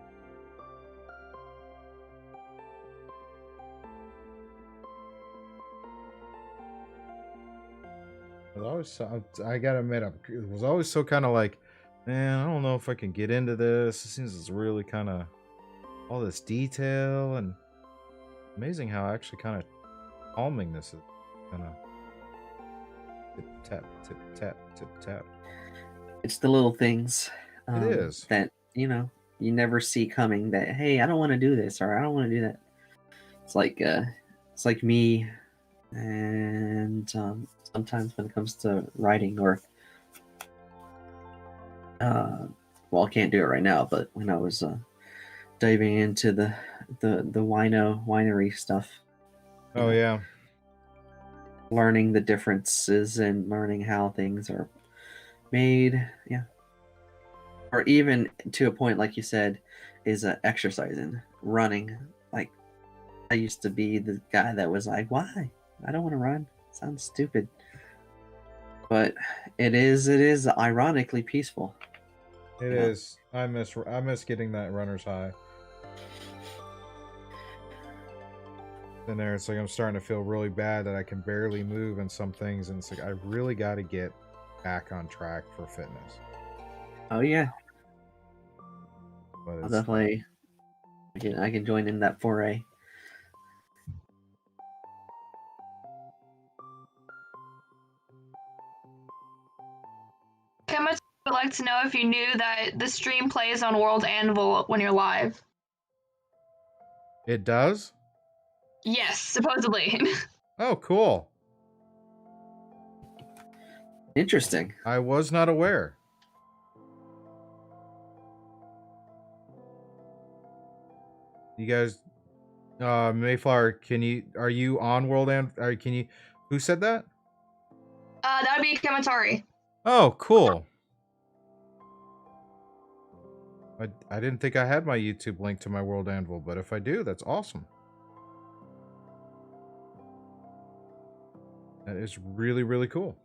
S1: It was always I gotta admit, it was always so kind of like, man, I don't know if I can get into this. It seems it's really kind of all this detail, and amazing how actually kind of calming this is. Kind of tip tap, tip tap, tip tap.
S2: It's the little things
S1: It is.
S2: that you never see coming. That, hey, I don't want to do this, or I don't want to do that. It's like me, and sometimes when it comes to writing, or well, I can't do it right now, but when I was diving into the winery stuff.
S1: Oh yeah.
S2: Learning the differences and learning how things are made, yeah. Or even to a point, like you said, is exercising, running. Like, I used to be the guy that was like, why? I don't want to run. Sounds stupid. But it is ironically peaceful.
S1: It is. I miss getting that runner's high. Then there, it's like I'm starting to feel really bad that I can barely move in some things, and it's like I really got to get back on track for fitness.
S2: Oh yeah.
S1: But
S2: I'll definitely. I can join in that foray.
S3: How much would like to know if you knew that the stream plays on World Anvil when you're live?
S1: It does?
S3: Yes, supposedly.
S1: Oh, cool.
S2: Interesting.
S1: I was not aware. You guys, Mayflower, are you on World Anvil? Who said that?
S3: That would be Kamatari.
S1: Oh, cool. I didn't think I had my YouTube link to my World Anvil, but if I do, that's awesome. That is really, really cool.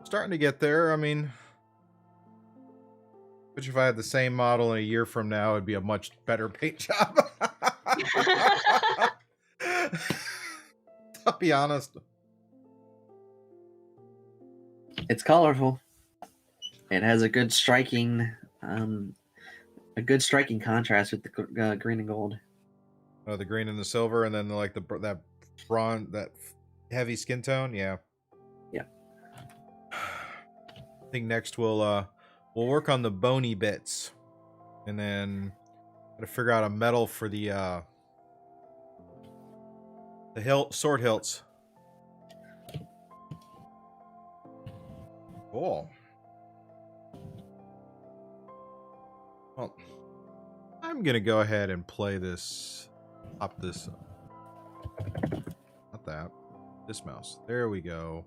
S1: Starting to get there. I mean, but if I had the same model in a year from now, it'd be a much better paint job. I'll be honest.
S2: It's colorful. It has a good striking contrast with the green and gold.
S1: Oh, the green and the silver, and then like that bronze, that heavy skin tone. Yeah.
S2: Yeah.
S1: I think next we'll work on the bony bits, and then gotta figure out a metal for the sword hilts. Cool. Well, I'm gonna go ahead and play this. Up this. Not that. This mouse. There we go.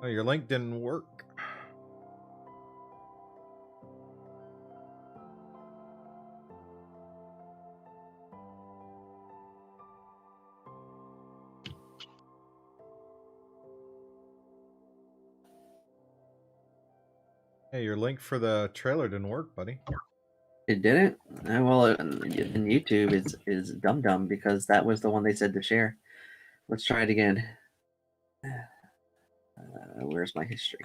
S1: Oh, your link didn't work. Hey, your link for the trailer didn't work, buddy.
S2: It didn't? Well, in YouTube is dumb because that was the one they said to share. Let's try it again. Where's my history?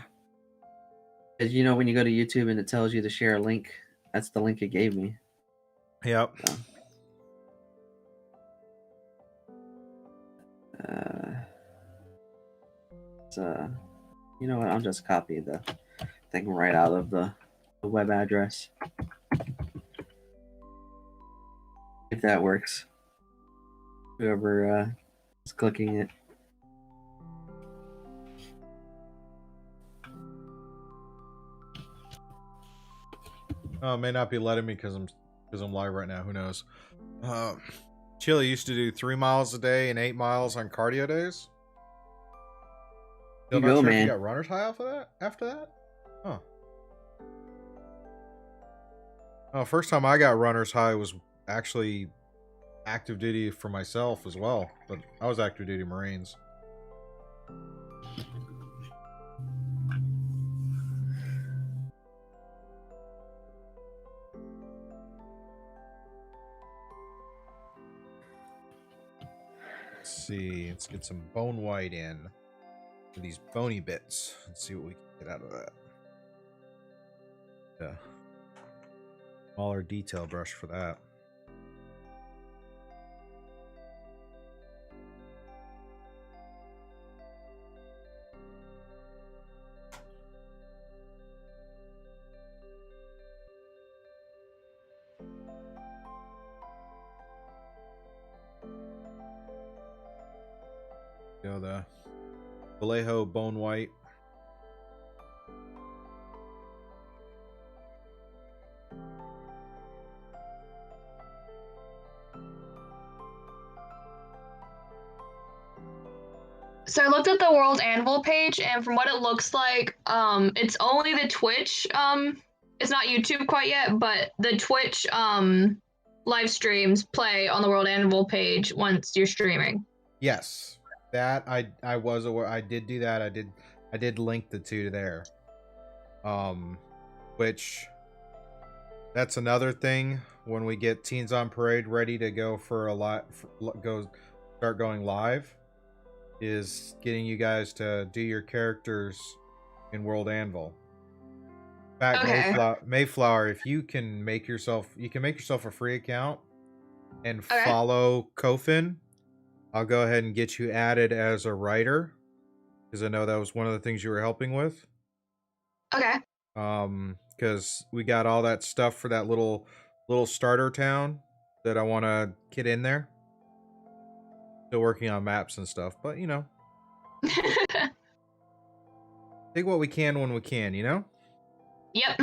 S2: As you know, when you go to YouTube and it tells you to share a link, that's the link it gave me.
S1: Yep.
S2: So, you know what? I'll just copy the thing right out of the web address. If that works. Whoever is clicking it.
S1: Oh, it may not be letting me because I'm live right now. Who knows? Chili used to do 3 miles a day and 8 miles on cardio days. Still
S2: You
S1: not
S2: go,
S1: sure if
S2: man.
S1: you got runner's high off of that after that? Huh. Oh, first time I got runner's high was actually active duty for myself as well, but I was active duty Marines. Let's see. Let's get some bone white in for these bony bits. Let's see what we can get out of that. Yeah. Smaller detail brush for that. Go the Vallejo bone white.
S3: So I looked at the World Anvil page, and from what it looks like, it's only the Twitch. It's not YouTube quite yet, but the Twitch live streams play on the World Anvil page once you're streaming.
S1: Yes, that I was aware. I did do that. I did link the two there. Which that's another thing when we get Teens on Parade ready to go for a lot, start going live, is getting you guys to do your characters in World Anvil. In fact,
S3: Okay.
S1: Mayflower, if you can make yourself, a free account and
S3: Okay.
S1: follow Kofin. I'll go ahead and get you added as a writer, because I know that was one of the things you were helping with.
S3: Okay.
S1: Because we got all that stuff for that little starter town that I want to get in there. Still working on maps and stuff, but you know, take what we can when we can, you know?
S3: Yep.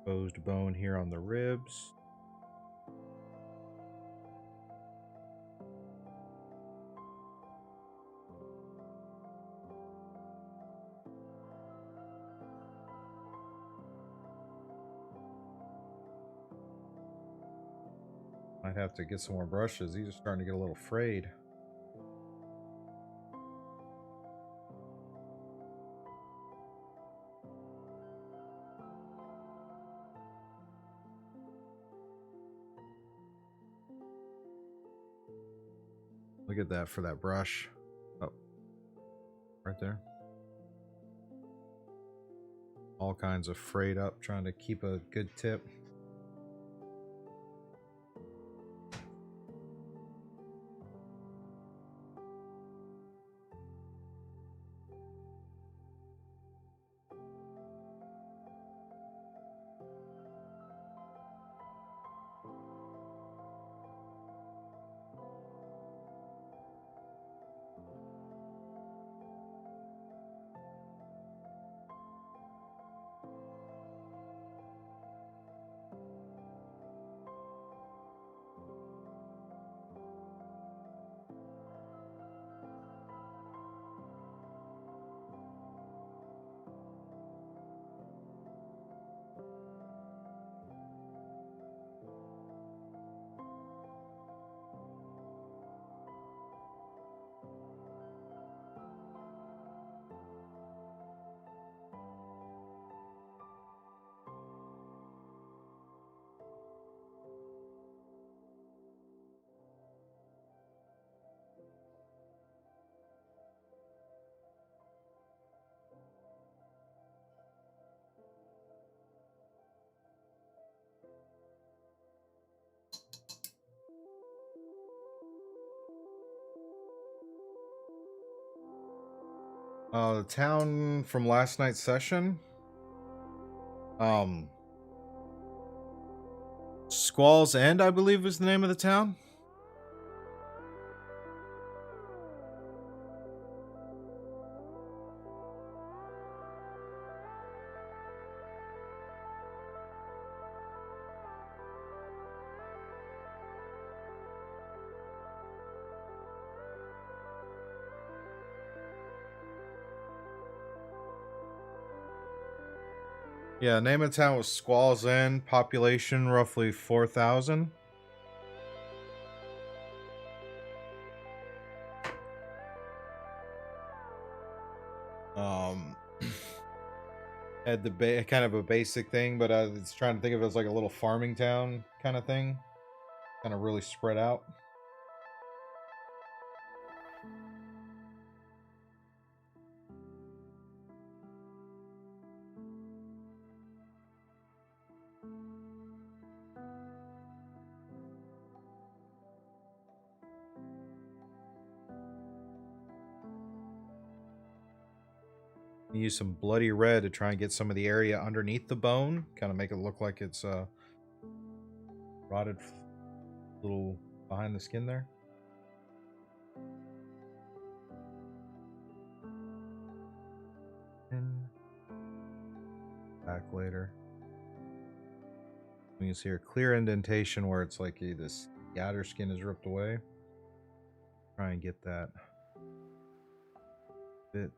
S1: Exposed bone here on the ribs. Might have to get some more brushes. These are starting to get a little frayed. Look at that for that brush. Oh, right there. All kinds of frayed up, trying to keep a good tip. The town from last night's session. Squall's End, I believe, is the name of the town. Yeah, name of town was Squall's End. Population roughly 4,000. Had the kind of a basic thing, but it's trying to think of it as like a little farming town kind of thing, kind of really spread out. Use some bloody red to try and get some of the area underneath the bone, kind of make it look like it's rotted little behind the skin there. And back later. You can see a clear indentation where it's like this outer skin is ripped away. Try and get that bit.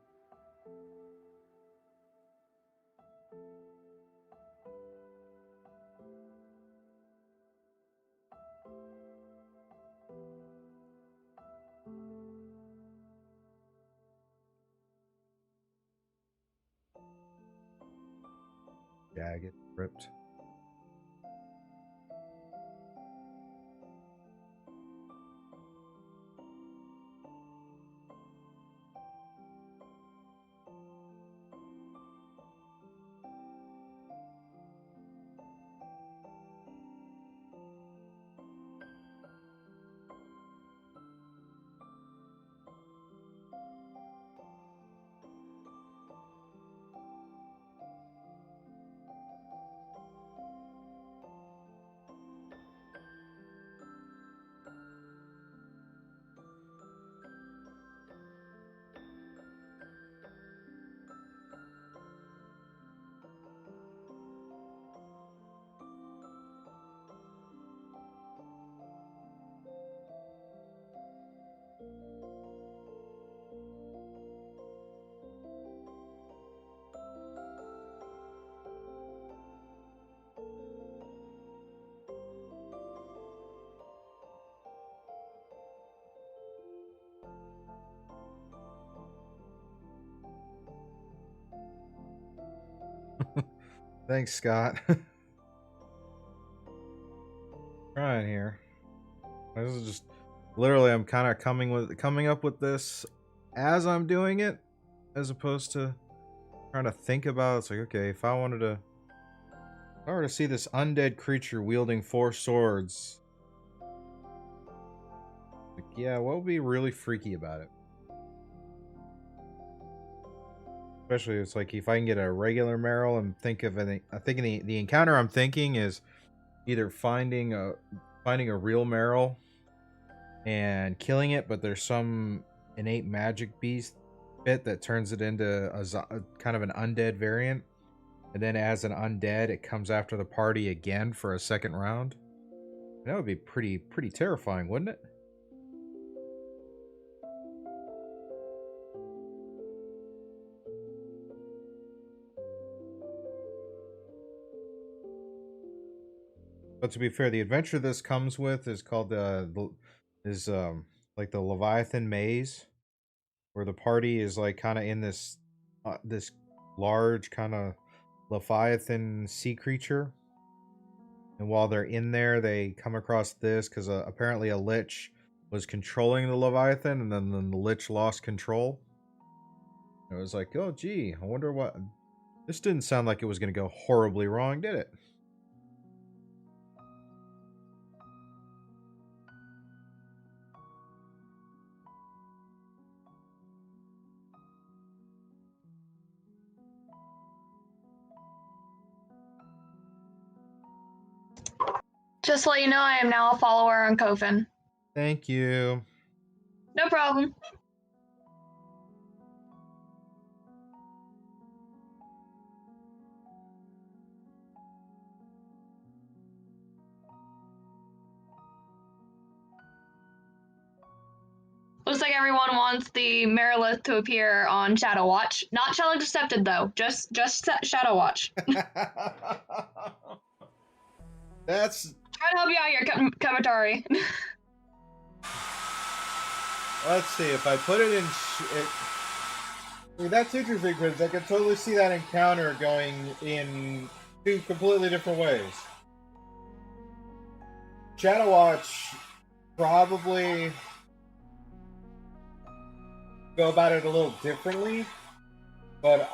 S1: Jagged, ripped. Thanks, Scott. Trying here. This is just literally I'm kind of coming up with this as I'm doing it, as opposed to trying to think about it. It's like, okay, if I were to see this undead creature wielding 4 swords, like, yeah, what would be really freaky about it? Especially, it's like if I can get a regular Meryl and think of anything. I think the encounter I'm thinking is either finding a real Meryl and killing it, but there's some innate magic beast bit that turns it into a kind of an undead variant, and then as an undead, it comes after the party again for a second round. That would be pretty terrifying, wouldn't it? But to be fair, the adventure this comes with is called like the Leviathan Maze, where the party is like kind of in this large kind of Leviathan sea creature, and while they're in there, they come across this because apparently a lich was controlling the Leviathan, and then the lich lost control. And it was like, oh gee, I wonder what. This didn't sound like it was going to go horribly wrong, did it?
S3: Just to let you know, I am now a follower on Kofin.
S1: Thank you.
S3: No problem. Just looks like everyone wants the Marilith to appear on Shadow Watch. Not challenge accepted though. Just Shadow Watch.
S1: That's.
S3: Try to help you out here, Kamatari.
S1: Let's see if I put it in. That's interesting because I can totally see that encounter going in two completely different ways. Shadow Watch probably go about it a little differently, but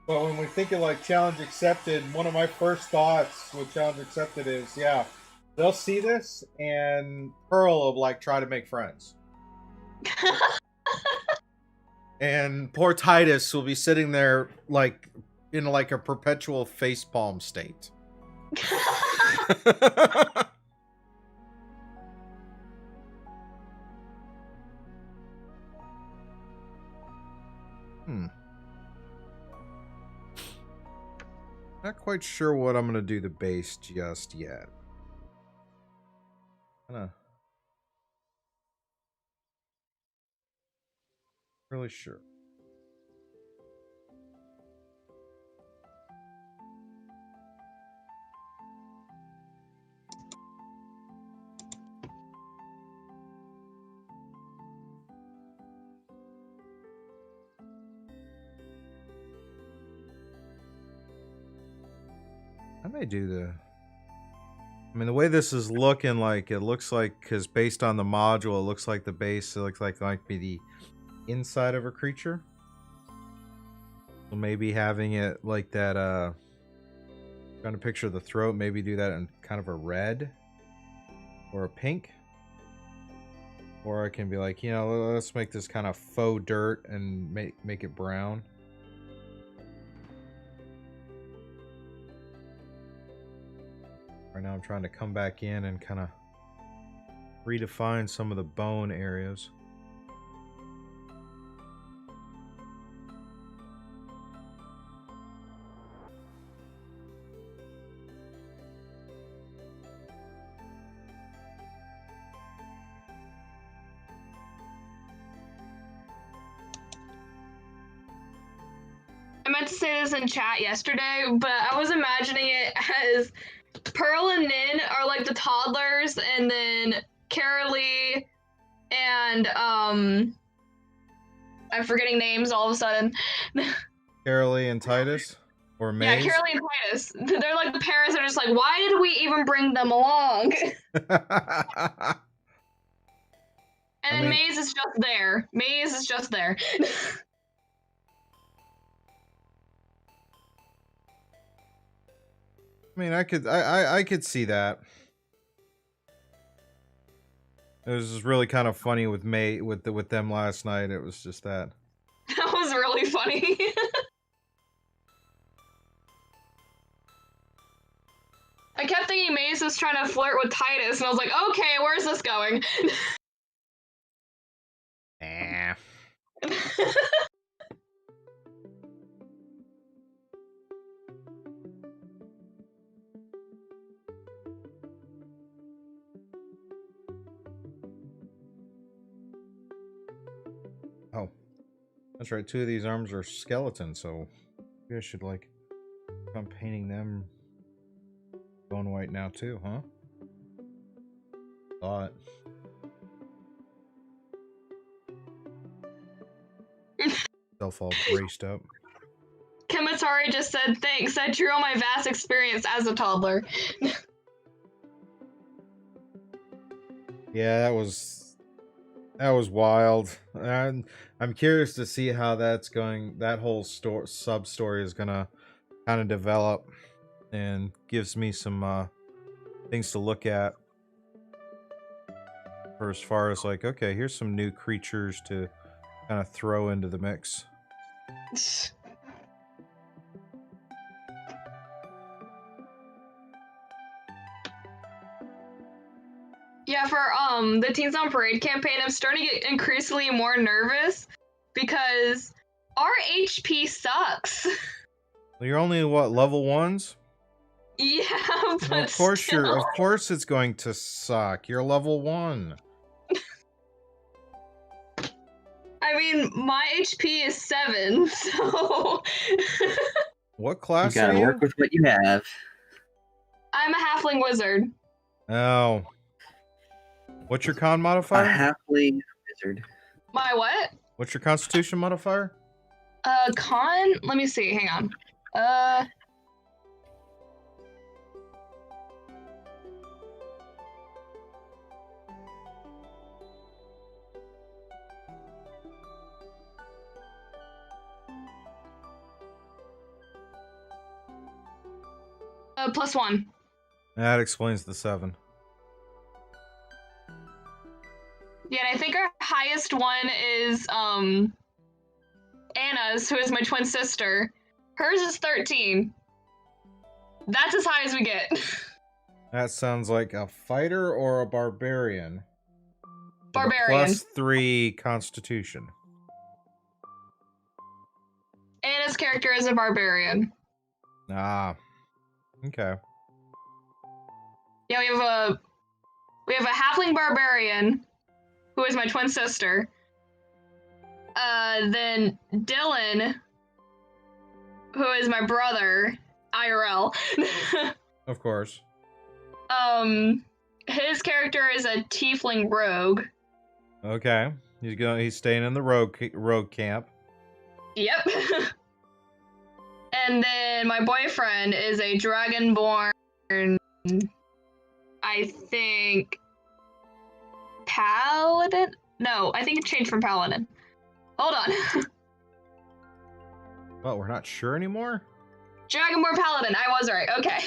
S1: when we think of like challenge accepted, one of my first thoughts with challenge accepted is, yeah, they'll see this and Pearl will like try to make friends. And poor Titus will be sitting there like in like a perpetual facepalm state. Not quite sure what I'm gonna do the base just yet. Really sure. I may do the... I mean, the way this is looking like, it looks like, because based on the module, it looks like the base, it looks like it might be the inside of a creature. So maybe having it like that, trying to picture the throat, maybe do that in kind of a red or a pink. Or I can be like, you know, let's make this kind of faux dirt and make it brown. Right now I'm trying to come back in and kind of redefine some of the bone areas.
S3: I meant to say this in chat yesterday, but I was imagining it as Pearl and Nin are like the toddlers, and then Carolee and I'm forgetting names all of a sudden.
S1: Carolee and Titus? Or Maze?
S3: Yeah, Carolee and Titus. They're like the parents are just like, why did we even bring them along? And then Maze is just there. Maze is just there.
S1: I mean, I could see that. It was just really kind of funny with with them last night. It was just that.
S3: That was really funny. I kept thinking Maze was trying to flirt with Titus, and I was like, okay, where's this going?
S1: Nah. Oh, that's right. 2 of these arms are skeletons, so maybe I should like. I'm painting them bone white now too, huh? Thought. Self all braced up.
S3: Kematari just said, thanks, I drew on my vast experience as a toddler.
S1: Yeah, that was wild. And I'm curious to see how that's going. That whole sub story is gonna kind of develop, and gives me some things to look at. For as far as like, okay, here's some new creatures to kind of throw into the mix.
S3: Yeah, for the Teens on Parade campaign, I'm starting to get increasingly more nervous because our HP sucks.
S1: You're only what, level 1s?
S3: Yeah, but
S1: Well, of course
S3: still.
S1: of course it's going to suck. You're level 1.
S3: I mean, my HP is 7, so
S1: What
S2: You
S1: class are
S2: gotta
S1: you?
S2: work with what you have.
S3: I'm a halfling wizard.
S1: Oh. What's your con
S2: A
S1: modifier?
S2: halfling wizard.
S3: My what?
S1: What's your constitution modifier?
S3: Con? Let me see. Hang on. +1.
S1: That explains the 7.
S3: Yeah, and I think our highest one is Anna's, who is my twin sister. Hers is 13. That's as high as we get.
S1: That sounds like a fighter or a barbarian. With a
S3: Barbarian.
S1: +3 constitution.
S3: Anna's character is a barbarian.
S1: Ah. Okay.
S3: Yeah, we have a halfling barbarian, who is my twin sister. Then Dylan, who is my brother, IRL.
S1: Of course.
S3: His character is a tiefling rogue.
S1: Okay. He's staying in the rogue camp.
S3: Yep. And then my boyfriend is a dragonborn, I think, paladin? No, I think it changed from paladin. Hold on.
S1: Well, we're not sure anymore?
S3: Dragonborn paladin, I was right. Okay.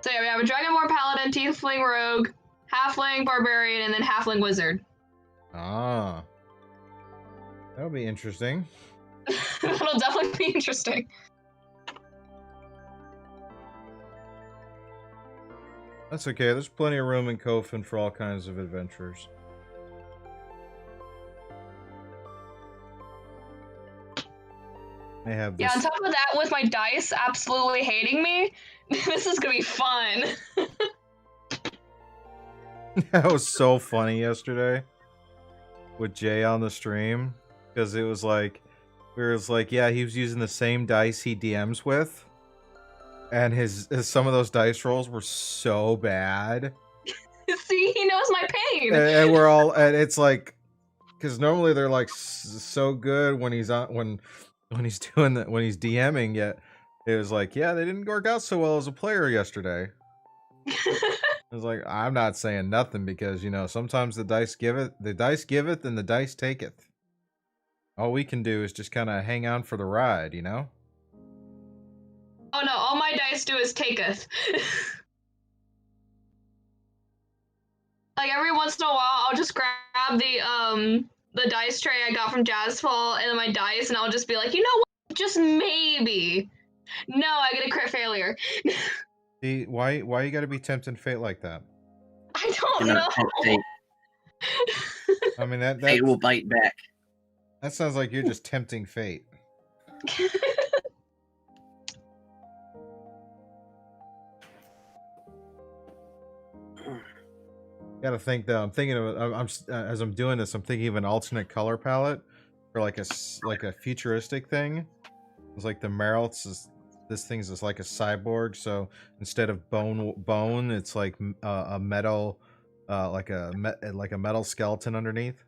S3: So yeah, we have a dragonborn paladin, tiefling rogue, halfling barbarian, and then halfling wizard.
S1: Ah. That'll be interesting.
S3: That'll definitely be interesting.
S1: That's okay. There's plenty of room in Kofin for all kinds of adventures. I have this.
S3: Yeah, on top of that, with my dice absolutely hating me, this is gonna be fun.
S1: That was so funny yesterday with Jay on the stream, because it was like, yeah, he was using the same dice he DMs with, and his some of those dice rolls were so bad.
S3: See, he knows my pain.
S1: And we're all, and it's like, because normally they're like so good when he's on when he's doing that, when he's DMing. Yet it was like, yeah, they didn't work out so well as a player yesterday. I was like, I'm not saying nothing, because, you know, sometimes the dice giveth, and the dice taketh. All we can do is just kind of hang on for the ride, you know?
S3: Oh no, all my dice do is taketh. Like every once in a while, I'll just grab the dice tray I got from Jazzfall and my dice, and I'll just be like, you know what? Just maybe. No, I get a crit failure.
S1: See, why you gotta be tempting fate like that?
S3: I don't
S2: You're
S3: know.
S2: not fate.
S1: I mean, that
S2: Fate will bite back.
S1: that sounds like you're just tempting fate. Gotta think though. I'm thinking of I'm as I'm doing this, I'm thinking of an alternate color palette for like a futuristic thing. It's like the Marilith's is, this thing's just like a cyborg. So instead of bone, it's like a metal, like a metal skeleton underneath.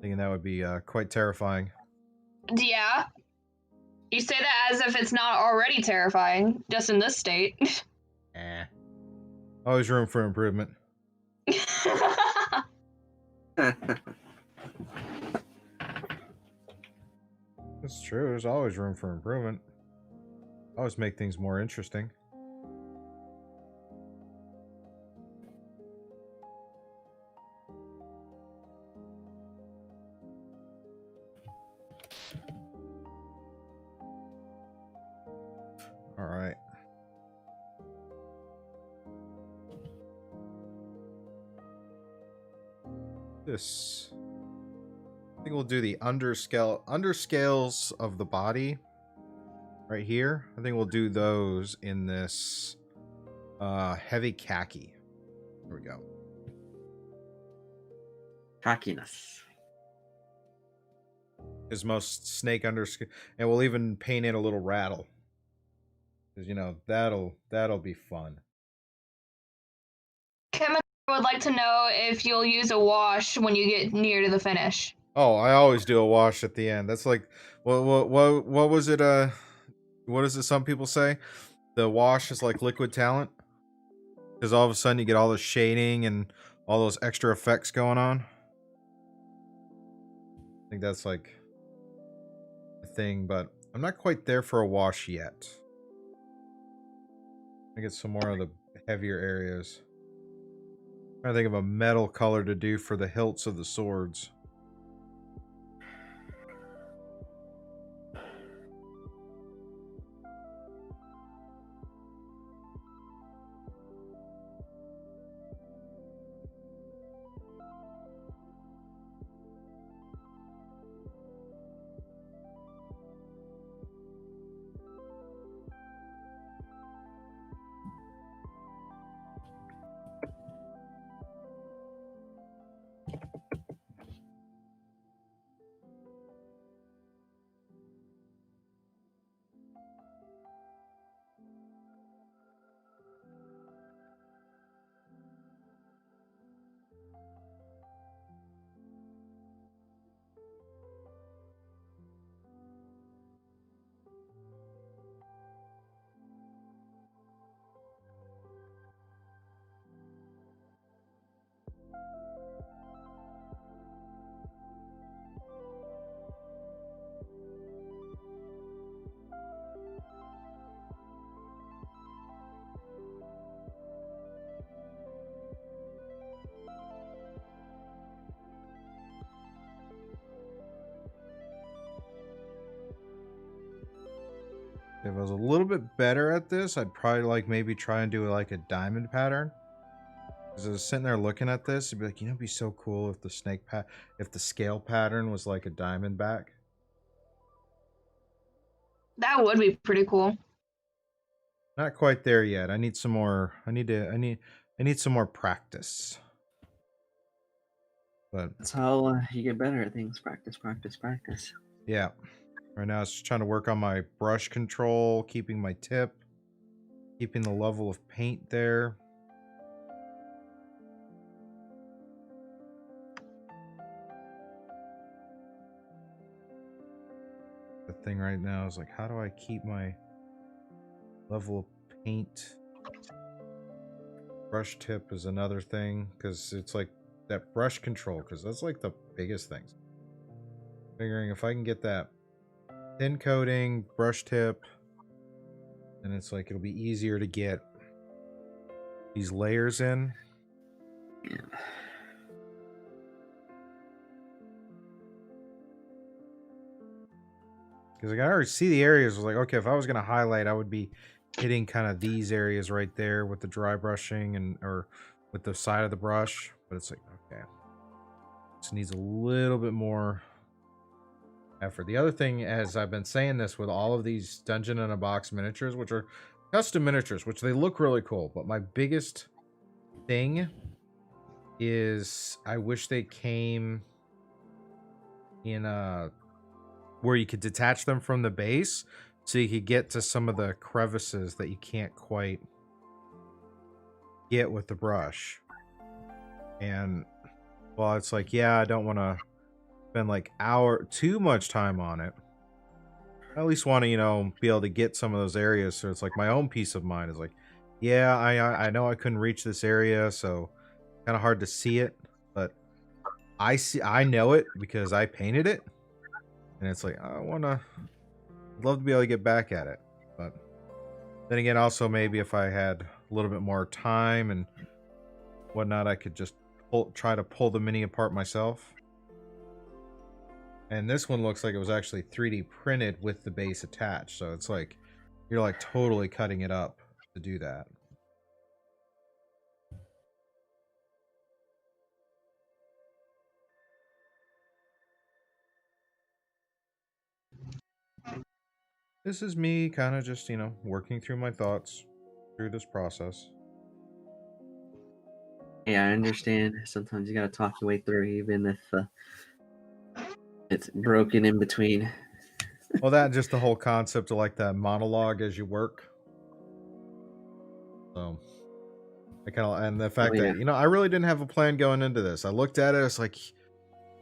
S1: Thinking that would be quite terrifying.
S3: Yeah. You say that as if it's not already terrifying, just in this state.
S1: Eh. Always room for improvement. That's true. There's always room for improvement. Always make things more interesting. All right. This, I think we'll do the underscales of the body right here. I think we'll do those in this Heavy khaki. There we go.
S2: Cockiness.
S1: Because most snake underskin, and we'll even paint in a little rattle. Because you know that'll be fun.
S3: Kim would like to know if you'll use a wash when you get near to the finish.
S1: Oh, I always do a wash at the end. That's like what was it? What is it? Some people say the wash is like liquid talent because all of a sudden you get all the shading and all those extra effects going on. I think that's like a thing, but I'm not quite there for a wash yet. I get some more of the heavier areas. I'm trying to think of a metal color to do for the hilts of the swords. If I was a little bit better at this, I'd probably like maybe try and do like a diamond pattern. Because I was sitting there looking at this, it'd be like, you know, it'd be so cool if if the scale pattern was like a diamond back.
S3: That would be pretty cool.
S1: Not quite there yet. I need some more. I need some more practice. But
S2: That's how you get better at things. Practice, practice, practice.
S1: yeah, right now it's just trying to work on my brush control, keeping my tip, keeping the level of paint there. The thing right now is like, how do I keep my level of paint? Brush tip is another thing because it's like that brush control, because that's like the biggest things. Figuring if I can get that thin coating, brush tip, and it's like it'll be easier to get these layers in.
S2: Yeah.
S1: Because I can already see the areas. Like, okay, if I was going to highlight, I would be hitting kind of these areas right there with the dry brushing and or with the side of the brush. But it's like, okay, this needs a little bit more effort. The other thing, as I've been saying this with all of these Dungeon in a Box miniatures, which are custom miniatures, which they look really cool. But my biggest thing is I wish they came in a where you could detach them from the base so you could get to some of the crevices that you can't quite get with the brush. And well, it's like, yeah, I don't want to spend like too much time on it. I at least want to, you know, be able to get some of those areas. So it's like my own peace of mind is like, yeah, I know I couldn't reach this area, so kind of hard to see it, but I know it because I painted it. And it's like, I'd love to be able to get back at it. But then again, also maybe if I had a little bit more time and whatnot, I could just try to pull the mini apart myself. And this one looks like it was actually 3D printed with the base attached. So it's like, you're like totally cutting it up to do that. This is me kind of just, you know, working through my thoughts through this process.
S2: Yeah, I understand. Sometimes you gotta talk your way through, even if it's broken in between.
S1: Well, that and just the whole concept of like that monologue as you work. So I kind of, and the
S2: Oh
S1: fact
S2: yeah,
S1: that, you know, I really didn't have a plan going into this. I looked at it, it's like,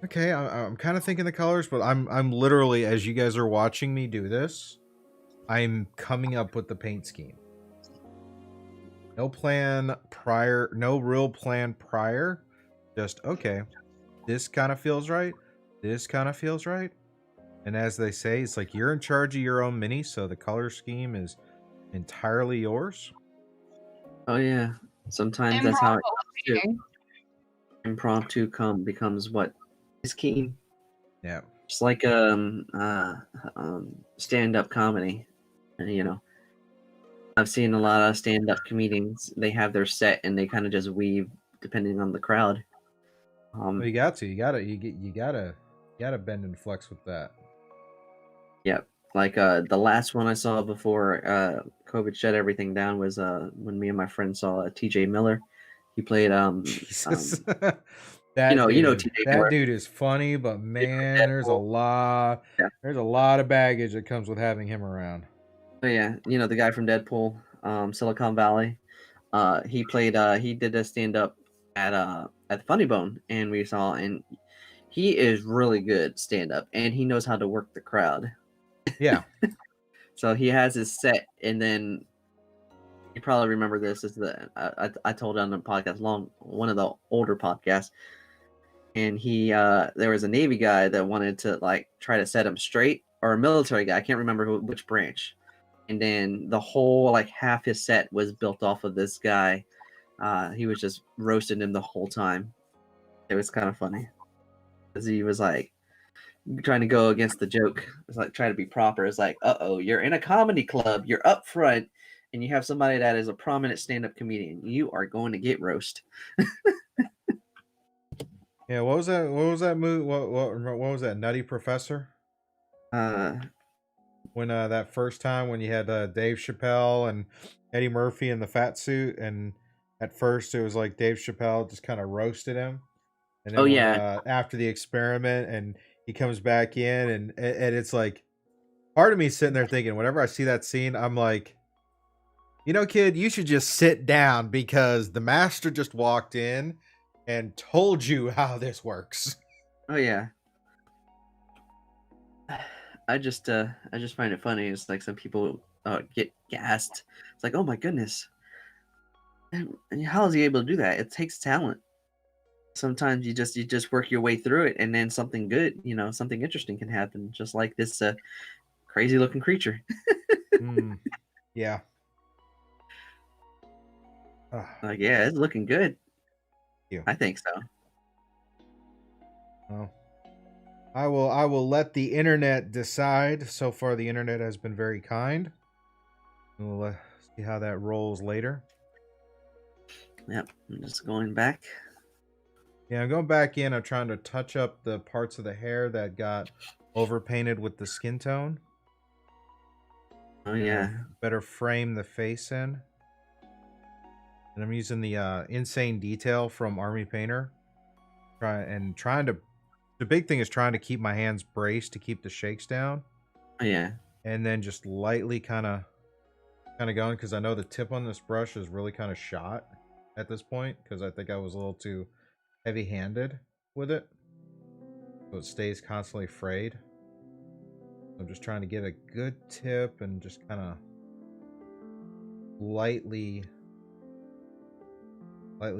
S1: okay, I'm kind of thinking the colors, but I'm literally, as you guys are watching me do this, I'm coming up with the paint scheme. No plan prior, no real plan prior. Just, okay, this kind of feels right. This kind of feels right. And as they say, it's like you're in charge of your own mini, so the color scheme is entirely yours.
S2: oh yeah. Sometimes that's how it comes too.
S3: Improv.
S2: Impromptu becomes what is key.
S1: Yeah.
S2: Just like stand-up comedy. You know, I've seen a lot of stand-up comedians. They have their set and they kind of just weave depending on the crowd.
S1: Well, you got to, you gotta bend and flex with that.
S2: Yeah, like the last one I saw before COVID shut everything down was when me and my friend saw TJ Miller. He played
S1: Jesus.
S2: you
S1: That
S2: know
S1: dude.
S2: TJ
S1: That
S2: Miller.
S1: dude is funny, but
S2: He from
S1: man,
S2: Deadpool. Yeah.
S1: there's a lot of baggage that comes with having him around.
S2: But yeah, you know the guy from Deadpool, Silicon Valley. He did a stand up at Funny Bone, and we saw, and he is really good stand up, and he knows how to work the crowd.
S1: Yeah.
S2: So he has his set, and then you probably remember this is I told it on the podcast, one of the older podcasts, and he there was a Navy guy that wanted to like try to set him straight, or a military guy, I can't remember which branch, and then the whole like half his set was built off of this guy. He was just roasting him the whole time. It was kind of funny because he was like trying to go against the joke. It's like trying to be proper. It's like, oh, you're in a comedy club, you're up front, and you have somebody that is a prominent stand-up comedian. You are going to get roast.
S1: Yeah, what was that? What was that movie? What was that? Nutty Professor?
S2: Uh,
S1: When that first time when you had Dave Chappelle and Eddie Murphy in the fat suit, and at first it was like Dave Chappelle just kind of roasted him, and
S2: oh
S1: then when
S2: yeah,
S1: after the experiment and he comes back in and it's like part of me sitting there thinking, whenever I see that scene, I'm like, you know, kid, you should just sit down because the master just walked in and told you how this works.
S2: oh yeah. I just find it funny. It's like some people get gassed. It's like, oh my goodness, and how is he able to do that? It takes talent. Sometimes you just work your way through it, and then something good, something interesting can happen. Just like this crazy looking creature.
S1: Mm, yeah.
S2: Like, yeah, it's looking good.
S1: You.
S2: I think so.
S1: Well, I will let the internet decide. So far, the internet has been very kind. We'll see how that rolls later.
S2: Yep, I'm just going back.
S1: Yeah, I'm going back in. I'm trying to touch up the parts of the hair that got overpainted with the skin tone.
S2: Oh yeah.
S1: Better frame the face in. And I'm using the insane detail from Army Painter. Trying to. The big thing is trying to keep my hands braced to keep the shakes down.
S2: Oh yeah.
S1: And then just lightly kind of going, because I know the tip on this brush is really kind of shot at this point, because I think I was a little too heavy-handed with it, so it stays constantly frayed. I'm just trying to get a good tip and just kind of lightly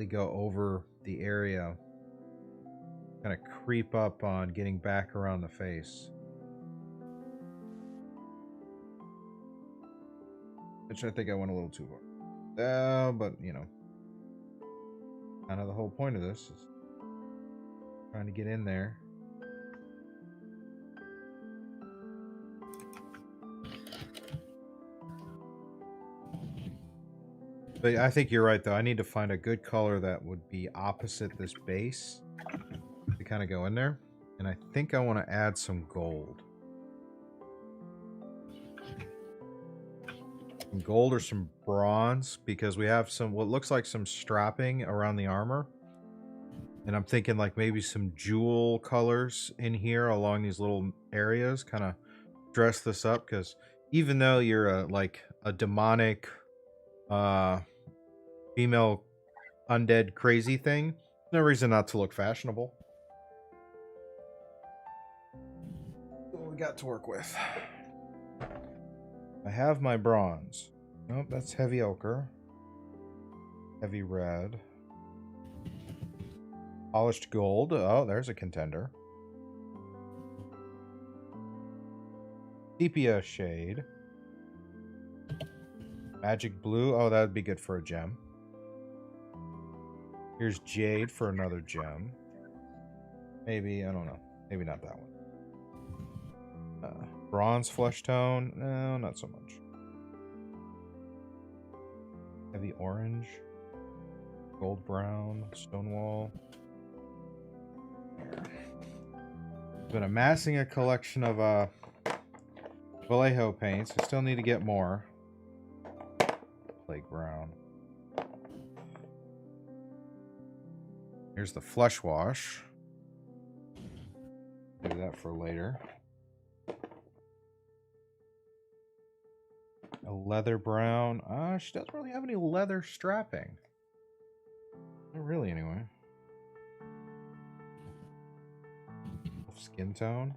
S1: go over the area, kind of creep up on getting back around the face, which I think I went a little too far. But you know, kind of the whole point of this is trying to get in there. But I think you're right, though. I need to find a good color that would be opposite this base to kind of go in there. And I think I want to add some gold. Some gold or some bronze, because we have some what looks like some strapping around the armor. And I'm thinking like maybe some jewel colors in here along these little areas, kind of dress this up, because even though you're like a demonic female undead crazy thing, no reason not to look fashionable. What we got to work with? I have my bronze. Nope, that's heavy ochre. Heavy red. Polished gold. Oh, there's a contender. Sepia shade. Magic blue. Oh, that would be good for a gem. Here's jade for another gem. Maybe, I don't know. Maybe not that one. Bronze flesh tone. No, not so much. Heavy orange. Gold brown. Stonewall. Been amassing a collection of Vallejo paints. I still need to get more. Plague brown. Here's the flesh wash. Do that for later. A leather brown. She doesn't really have any leather strapping. Not really, anyway. Skin tone.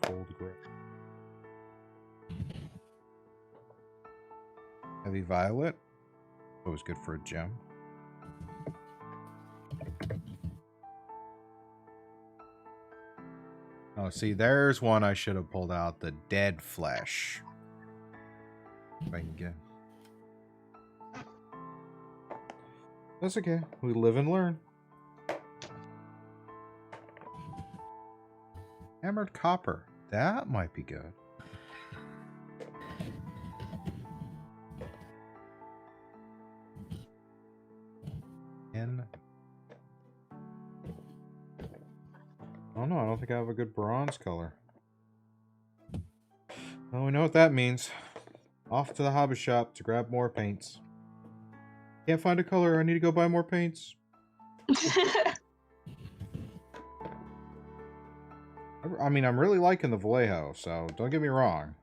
S1: Cold gray. Heavy violet. Always good for a gem. Oh, see, there's one I should have pulled out. The dead flesh. If I can get. That's okay. We live and learn. Hammered copper. That might be good. Oh no, I don't think I have a good bronze color. Well, we know what that means. Off to the hobby shop to grab more paints. Can't find a color. I need to go buy more paints. I mean, I'm really liking the Vallejo, so don't get me wrong.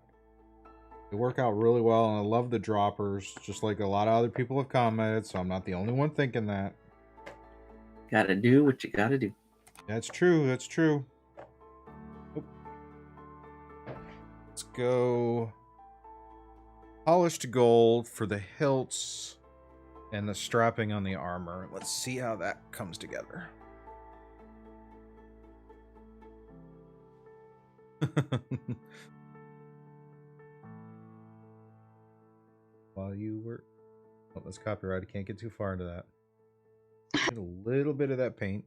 S1: They work out really well, and I love the droppers, just like a lot of other people have commented, so I'm not the only one thinking that.
S2: Gotta do what you gotta do.
S1: That's true, that's true. Oop. Let's go polished gold for the hilts and the strapping on the armor. Let's see how that comes together. While you were... Oh, that's copyright. I can't get too far into that. Get a little bit of that paint.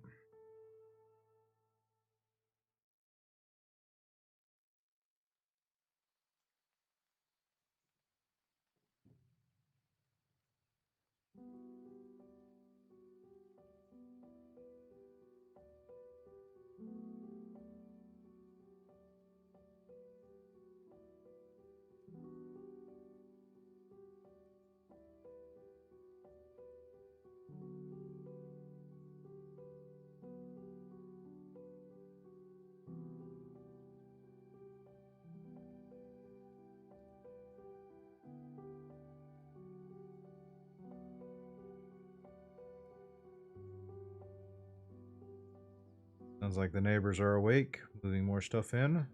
S1: Sounds like the neighbors are awake, moving more stuff in.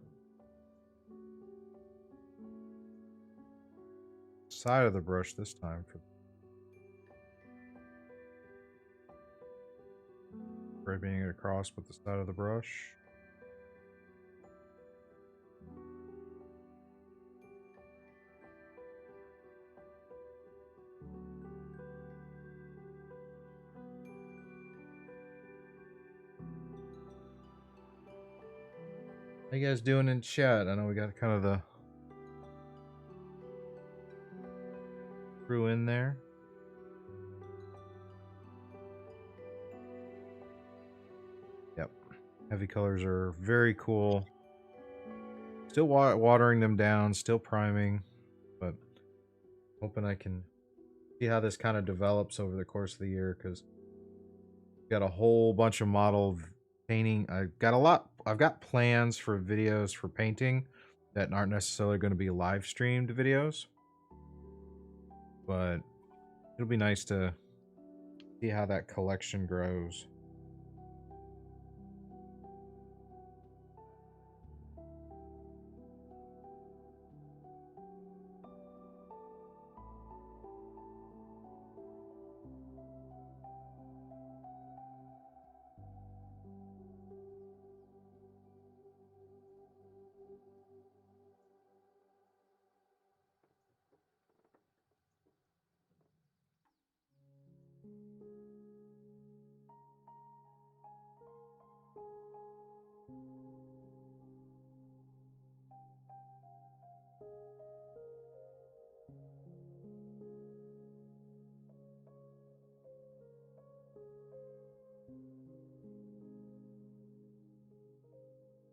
S1: Side of the brush this time. Scraping it across with the side of the brush. How you guys doing in chat? I know we got kind of the crew in there. Yep. Heavy colors are very cool. Still watering them down, still priming, but hoping I can see how this kind of develops over the course of the year, because got a whole bunch of model painting. I've got plans for videos for painting that aren't necessarily going to be live streamed videos, but it'll be nice to see how that collection grows.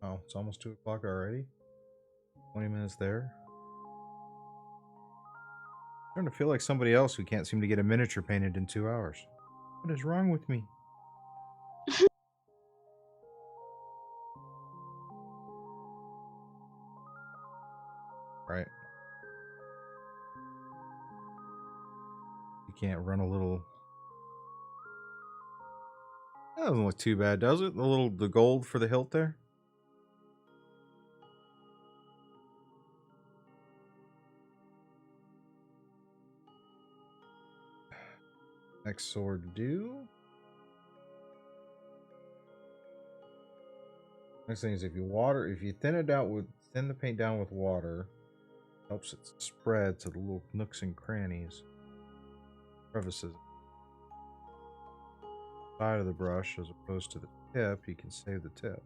S1: Oh, it's almost 2 o'clock already. 20 minutes there. I'm starting to feel like somebody else who can't seem to get a miniature painted in 2 hours. What is wrong with me? Right. You can't run a little... That doesn't look too bad, does it? The gold for the hilt there? Next sword to do. Next thing is if you thin the paint down with water, helps it spread to the little nooks and crannies, crevices. Side of the brush as opposed to the tip, you can save the tip.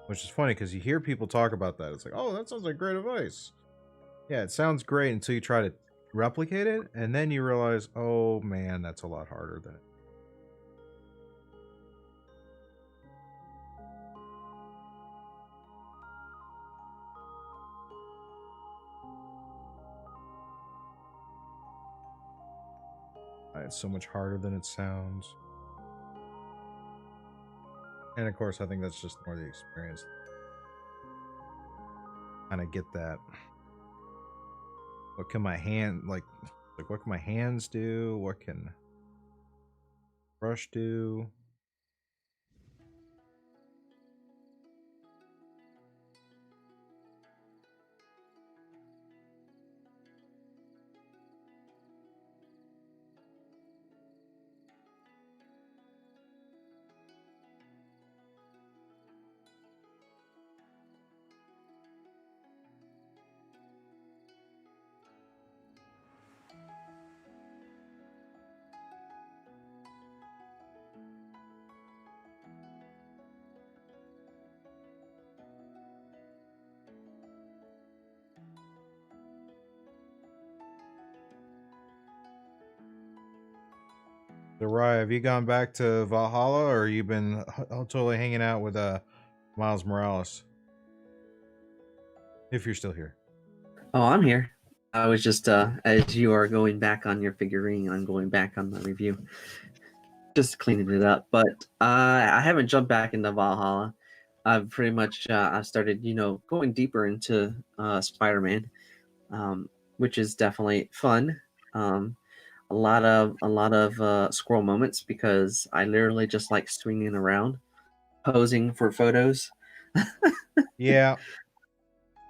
S1: Which is funny because you hear people talk about that. It's like, oh, that sounds like great advice. Yeah, it sounds great until you try to replicate it, and then you realize, oh man, that's a lot harder than it. It's so much harder than it sounds. And of course, I think that's just more the experience. Kind of get that. What can my hand, like what can my hands do? What can brush do? So, Rye, have you gone back to Valhalla, or you been totally hanging out with Miles Morales? If you're still here.
S2: Oh, I'm here. I was just as you are going back on your figurine, I'm going back on my review, just cleaning it up. But I haven't jumped back into Valhalla. I've pretty much I've started, going deeper into Spider-Man, which is definitely fun. A lot of squirrel moments because I literally just like swinging around, posing for photos.
S1: Yeah.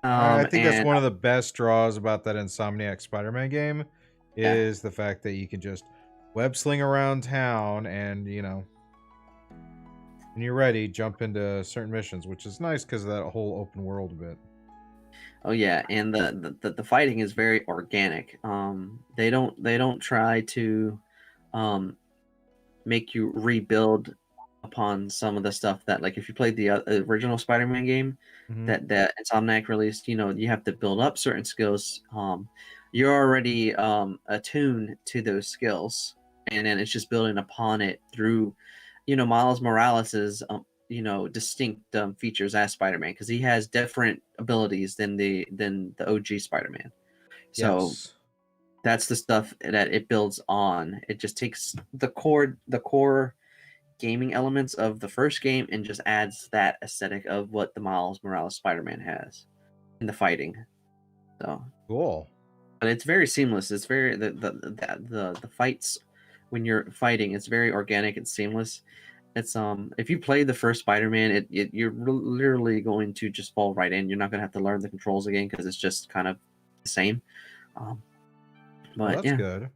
S1: I think that's
S2: And
S1: one of the best draws about that Insomniac Spider-Man game is the fact that you can just web sling around town and, when you're ready, jump into certain missions, which is nice because of that whole open world bit.
S2: Oh yeah, and the fighting is very organic. They don't try to make you rebuild upon some of the stuff that, like, if you played the original Spider-Man game that Insomniac released, you have to build up certain skills. You're already attuned to those skills, and then it's just building upon it through, Miles Morales's distinct features as Spider-Man, because he has different abilities than the OG Spider-Man. So
S1: Yes.
S2: that's the stuff that it builds on. It just takes the core gaming elements of the first game and just adds that aesthetic of what the Miles Morales Spider-Man has in the fighting. So,
S1: Cool.
S2: but it's very seamless. It's very the fights when you're fighting, it's very organic and seamless. It's if you play the first Spider-Man, you're literally going to just fall right in. You're not going to have to learn the controls again because it's just kind of the same.
S1: Well,
S2: But
S1: that's
S2: yeah,
S1: good.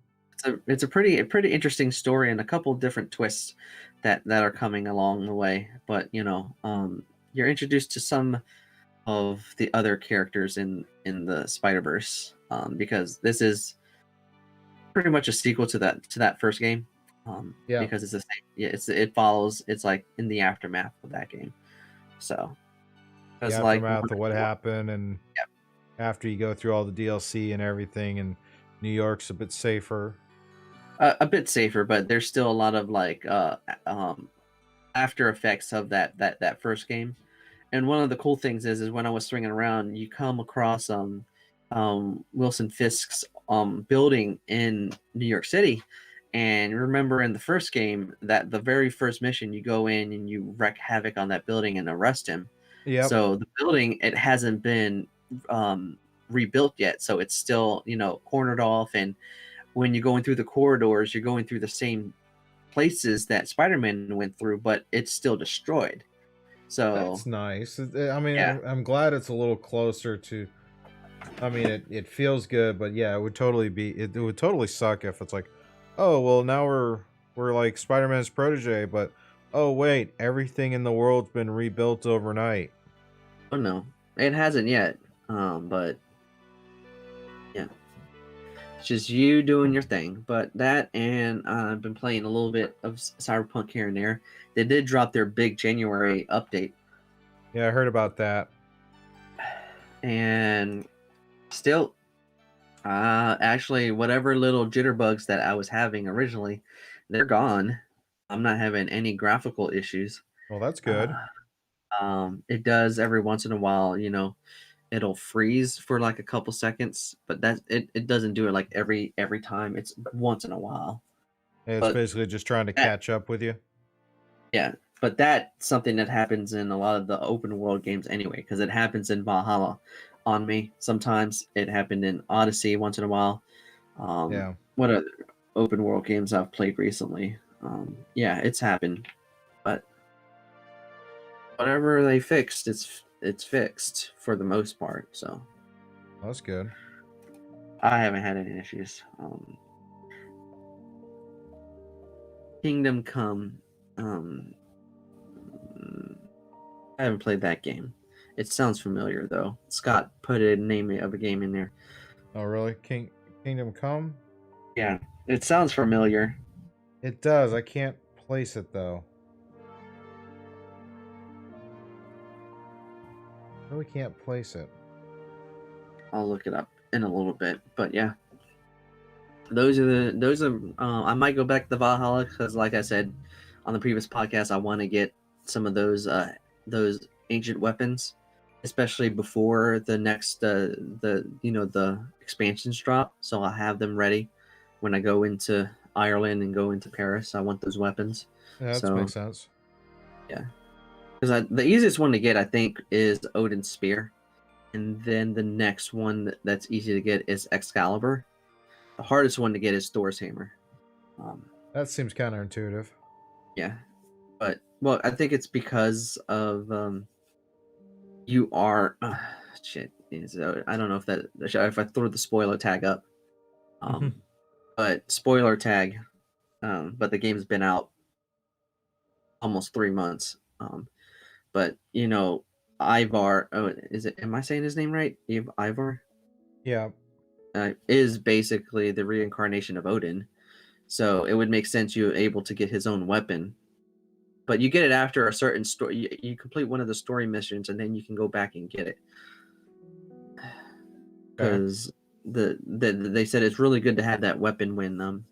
S2: it's a pretty interesting story and a couple of different twists that are coming along the way. But you're introduced to some of the other characters in the Spider-Verse, because this is pretty much a sequel to that first game.
S1: Yeah.
S2: Because it's the same. Yeah, it follows. It's like in the aftermath of that game. So
S1: The
S2: it's like
S1: aftermath of what happened, and
S2: Yep.
S1: after you go through all the DLC and everything, and New York's a bit safer.
S2: a bit safer, but there's still a lot of like after effects of that first game. And one of the cool things is when I was swinging around, you come across Wilson Fisk's building in New York City. And remember in the first game that the very first mission, you go in and you wreak havoc on that building and arrest him.
S1: Yep.
S2: So the building, it hasn't been rebuilt yet, so it's still cornered off. And when you're going through the corridors, you're going through the same places that Spider-Man went through, but it's still destroyed. So
S1: That's nice. I mean,
S2: Yeah.
S1: I'm glad it's a little closer to. I mean, it feels good, but yeah, it would totally be. It would totally suck if it's like, oh well, now we're like Spider-Man's protege, but oh wait, everything in the world's been rebuilt overnight.
S2: oh no, it hasn't yet. But yeah, it's just you doing your thing. But that, and I've been playing a little bit of Cyberpunk here and there. They did drop their big January update,
S1: Yeah, I heard about that.
S2: and still, actually, whatever little jitterbugs that I was having originally, they're gone. I'm not having any graphical issues.
S1: Well, that's good.
S2: It does every once in a while, it'll freeze for like a couple seconds, but it doesn't do it like every time. It's once in a while.
S1: It's
S2: But
S1: basically just trying to
S2: that-
S1: catch up with you.
S2: Yeah, but that's something that happens in a lot of the open world games anyway, because it happens in Valhalla on me sometimes. It happened in Odyssey once in a while.
S1: Yeah.
S2: What other open world games I've played recently? Yeah, it's happened, but whatever they fixed, it's fixed for the most part. So
S1: That's good.
S2: I haven't had any issues. Kingdom Come. I haven't played that game. It sounds familiar though. Scott put a name of a game in there.
S1: Oh, really? Kingdom Come?
S2: Yeah, it sounds familiar.
S1: It does. I can't place it though. Really can't place it.
S2: I'll look it up in a little bit. But yeah, those are. I might go back to the Valhalla because, like I said on the previous podcast, I want to get some of those ancient weapons, especially before the next the expansions drop. So I'll have them ready when I go into Ireland and go into Paris. I want those weapons.
S1: Yeah, that makes sense.
S2: Yeah, because the easiest one to get, I think, is Odin's spear, and then the next one that's easy to get is Excalibur. The hardest one to get is Thor's hammer.
S1: That seems counterintuitive.
S2: Yeah, but well, I think it's because of you are shit. I don't know if I throw the spoiler tag up, but spoiler tag. But the game's been out almost 3 months. But Ivar. Oh, am I saying his name right? Ivar.
S1: Yeah.
S2: Is basically the reincarnation of Odin. So it would make sense you're able to get his own weapon. But you get it after a certain story. You complete one of the story missions, and then you can go back and get it. Because they said it's really good to have that weapon when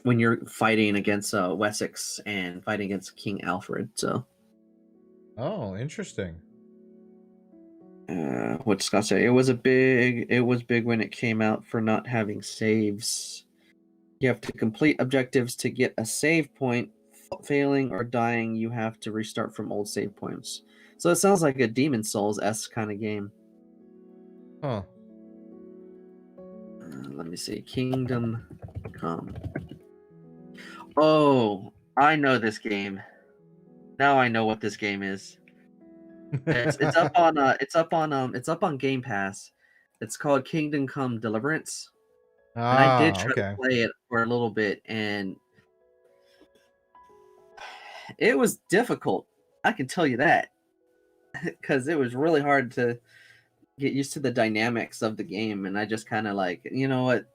S2: when you're fighting against Wessex and fighting against King Alfred. So,
S1: Oh, interesting.
S2: what's Scott say? It was big when it came out for not having saves. You have to complete objectives to get a save point. Failing or dying, you have to restart from old save points. So it sounds like a Demon Souls-esque kind of game.
S1: Huh.
S2: Let me see. Kingdom Come. Oh, I know this game. Now I know what this game is. It's up on Game Pass. It's called Kingdom Come Deliverance. And I did
S1: Ah,
S2: try to
S1: okay.
S2: play it for a little bit, and it was difficult. I can tell you that. Because it was really hard to get used to the dynamics of the game, and I just kind of like, you know what,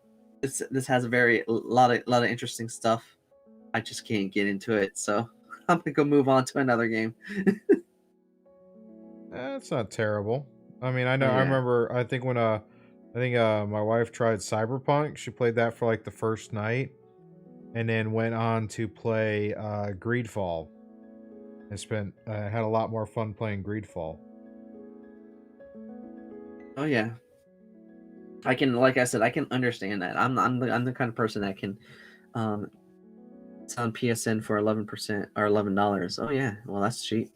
S2: this has a lot of interesting stuff. I just can't get into it, so I'm gonna go move on to another game.
S1: That's not terrible. I mean, I know. I
S2: Yeah.
S1: remember. I think when my wife tried Cyberpunk. She played that for like the first night, and then went on to play Greedfall. And had a lot more fun playing Greedfall.
S2: Oh yeah. I can, like I said, I can understand that. I'm the kind of person that can, it's on PSN for 11% or $11. Oh yeah, well that's cheap,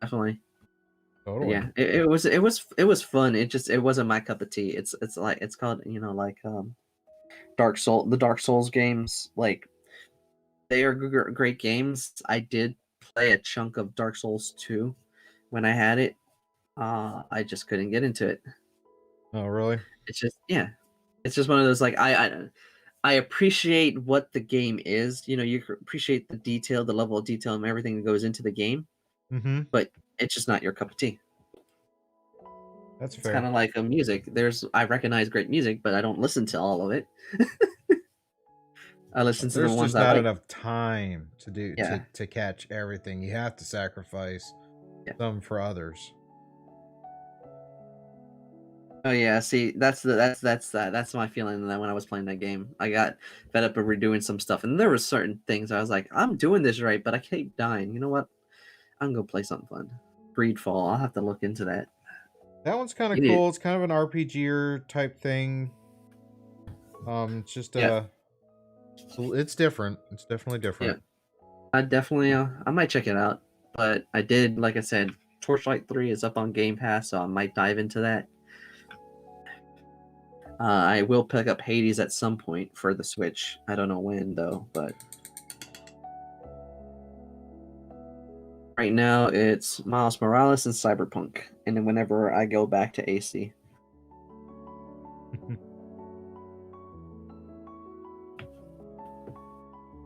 S2: definitely.
S1: Totally.
S2: Yeah, it was fun. It wasn't my cup of tea. It's like it's called, like the Dark Souls games. Like they are great games. I did play a chunk of Dark Souls 2 when I had it. I just couldn't get into it.
S1: Oh, really?
S2: It's just, yeah, it's just one of those, like, I appreciate what the game is. You appreciate the detail, the level of detail, and everything that goes into the game,
S1: Mm-hmm.
S2: but it's just not your cup of tea.
S1: That's
S2: It's kind
S1: fair.
S2: of like a music. I recognize great music, but I don't listen to all of it. I listen to the
S1: There's
S2: ones
S1: just
S2: I
S1: not
S2: like.
S1: enough time to do
S2: Yeah.
S1: to catch everything. You have to sacrifice
S2: Yeah.
S1: some for others.
S2: Oh yeah, see, that's my feeling that when I was playing that game, I got fed up of redoing some stuff, and there were certain things I was like, I'm doing this right, but I keep dying. You know what? I'm gonna go play something fun. Greedfall. I'll have to look into that.
S1: That one's kind
S2: You
S1: of
S2: need it.
S1: cool. It's kind of an RPG type thing. It's just
S2: Yeah.
S1: it's different. It's definitely different.
S2: I definitely, I might check it out. But I did, like I said, Torchlight 3 is up on Game Pass, so I might dive into that. I will pick up Hades at some point for the Switch. I don't know when though, but right now it's Miles Morales and Cyberpunk, and then whenever I go back to AC.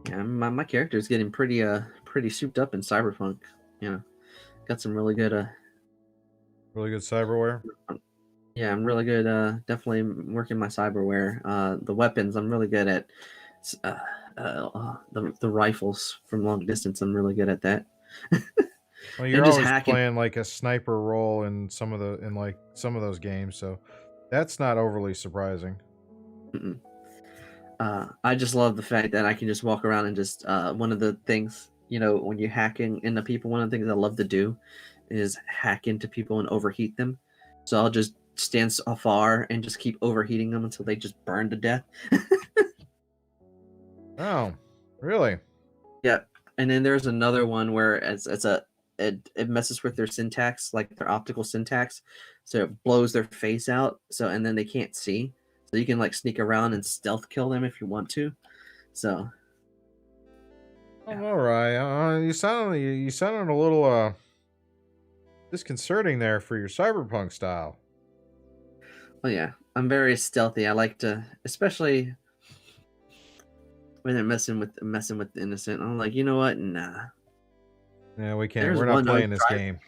S2: Yeah, my character is getting pretty souped up in Cyberpunk. Got some really good
S1: Really good cyberware.
S2: yeah, I'm really good. Definitely working my cyberware. The weapons, I'm really good at. The rifles from long distance, I'm really good at that.
S1: Well,
S2: And
S1: you're
S2: just
S1: always
S2: hacking.
S1: playing like a sniper role in some of those games, so that's not overly surprising.
S2: Mm-mm. I just love the fact that I can just walk around and just one of the things, when you're hacking into people, one of the things I love to do is hack into people and overheat them. So I'll just stand afar and just keep overheating them until they just burn to death.
S1: Oh, really?
S2: Yeah, and then there's another one where it messes with their syntax, like their optical syntax, so it blows their face out. So and then they can't see, so you can like sneak around and stealth kill them if you want to. So
S1: Oh, all right. You sounded a little disconcerting there for your cyberpunk style.
S2: well, yeah, I'm very stealthy. I like to, especially when they're messing with the innocent. I'm like, you know what? Nah.
S1: Yeah, we can't.
S2: There's
S1: We're not
S2: one I was
S1: playing this
S2: driving,
S1: game.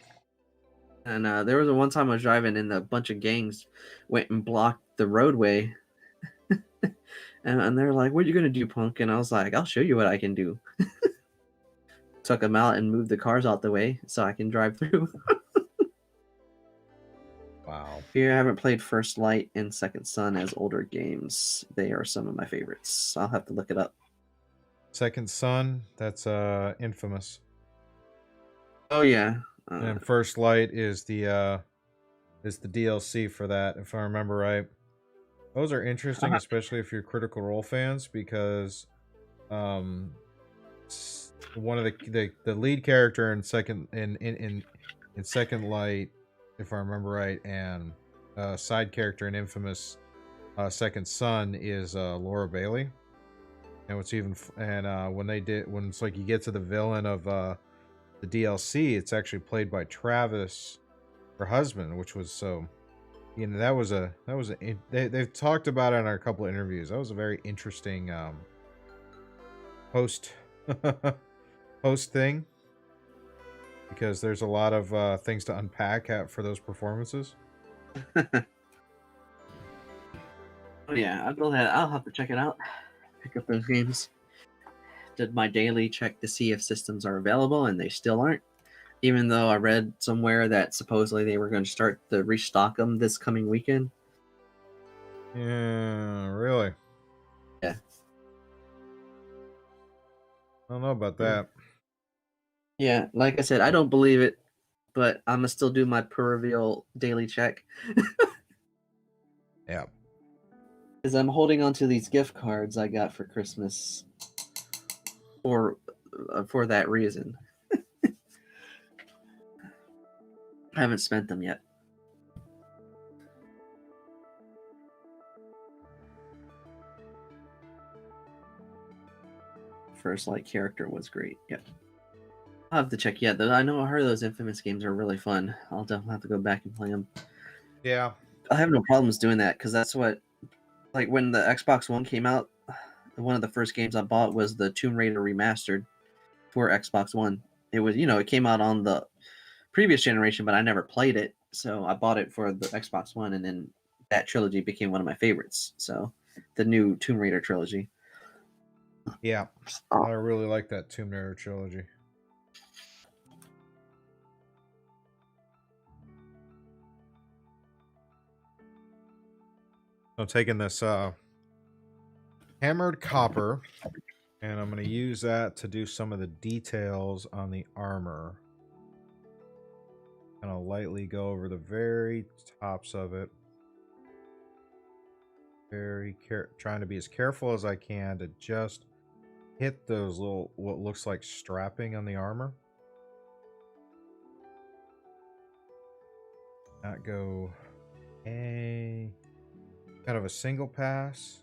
S2: and there was one time I was driving, and a bunch of gangs went and blocked the roadway. And they're like, "What are you gonna do, punk?" And I was like, "I'll show you what I can do." Took them out and moved the cars out the way so I can drive through.
S1: Wow.
S2: If you haven't played First Light and Second Son as older games, they are some of my favorites. I'll have to look it up.
S1: Second Son, that's Infamous.
S2: Oh yeah.
S1: And First Light is the DLC for that, if I remember right. Those are interesting, especially if you're Critical Role fans, because one of the lead character in Second Light, if I remember right, and side character in Infamous Second Son is Laura Bailey. And what's even when it's like you get to the villain of the DLC, it's actually played by Travis, her husband, which was so. You know, they've talked about it in a couple of interviews. That was a very interesting post post thing, because there's a lot of things to unpack for those performances.
S2: Oh yeah, I'll have to check it out. Pick up those games. Did my daily check to see if systems are available, and they still aren't. Even though I read somewhere that supposedly they were going to start to restock them this coming weekend.
S1: Yeah, really.
S2: Yeah.
S1: I don't know about that.
S2: Yeah, like I said, I don't believe it, but I'm gonna still do my per reveal daily check.
S1: Yeah.
S2: Because I'm holding on to these gift cards I got for Christmas for that reason. I haven't spent them yet. First Light character was great. Yeah. I'll have to check yet, though. I heard those Infamous games are really fun. I'll definitely have to go back and play them.
S1: Yeah.
S2: I have no problems doing that, because that's what, like, when the Xbox One came out, one of the first games I bought was the Tomb Raider Remastered for Xbox One. It was, it came out on the previous generation, but I never played it, so I bought it for the Xbox One, and then that trilogy became one of my favorites. So, the new Tomb Raider trilogy.
S1: Yeah. I really like that Tomb Raider trilogy. I'm taking this hammered copper, and I'm going to use that to do some of the details on the armor. Kind of lightly go over the very tops of it. Trying to be as careful as I can to just hit those little, what looks like strapping on the armor. Not go kind of a single pass.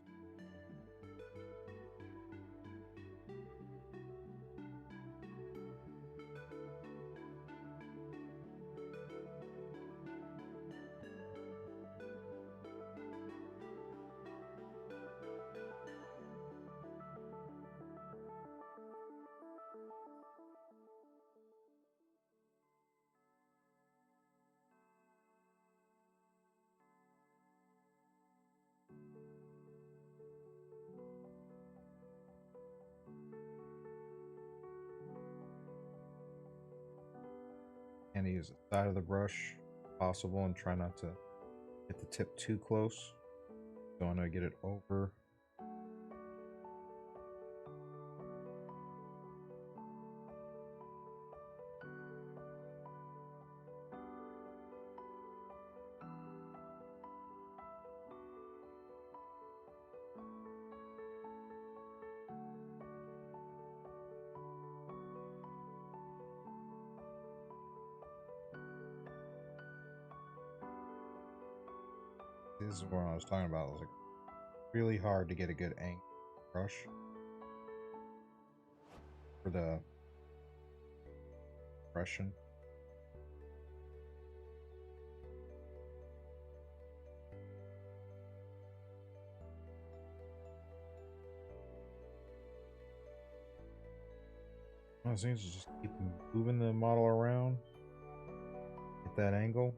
S1: And use the side of the brush if possible, and try not to hit the tip too close. Don't want to get it over. This is what I was talking about. It was like really hard to get a good angle brush for the brushing. One of the things is just keep moving the model around, get that angle.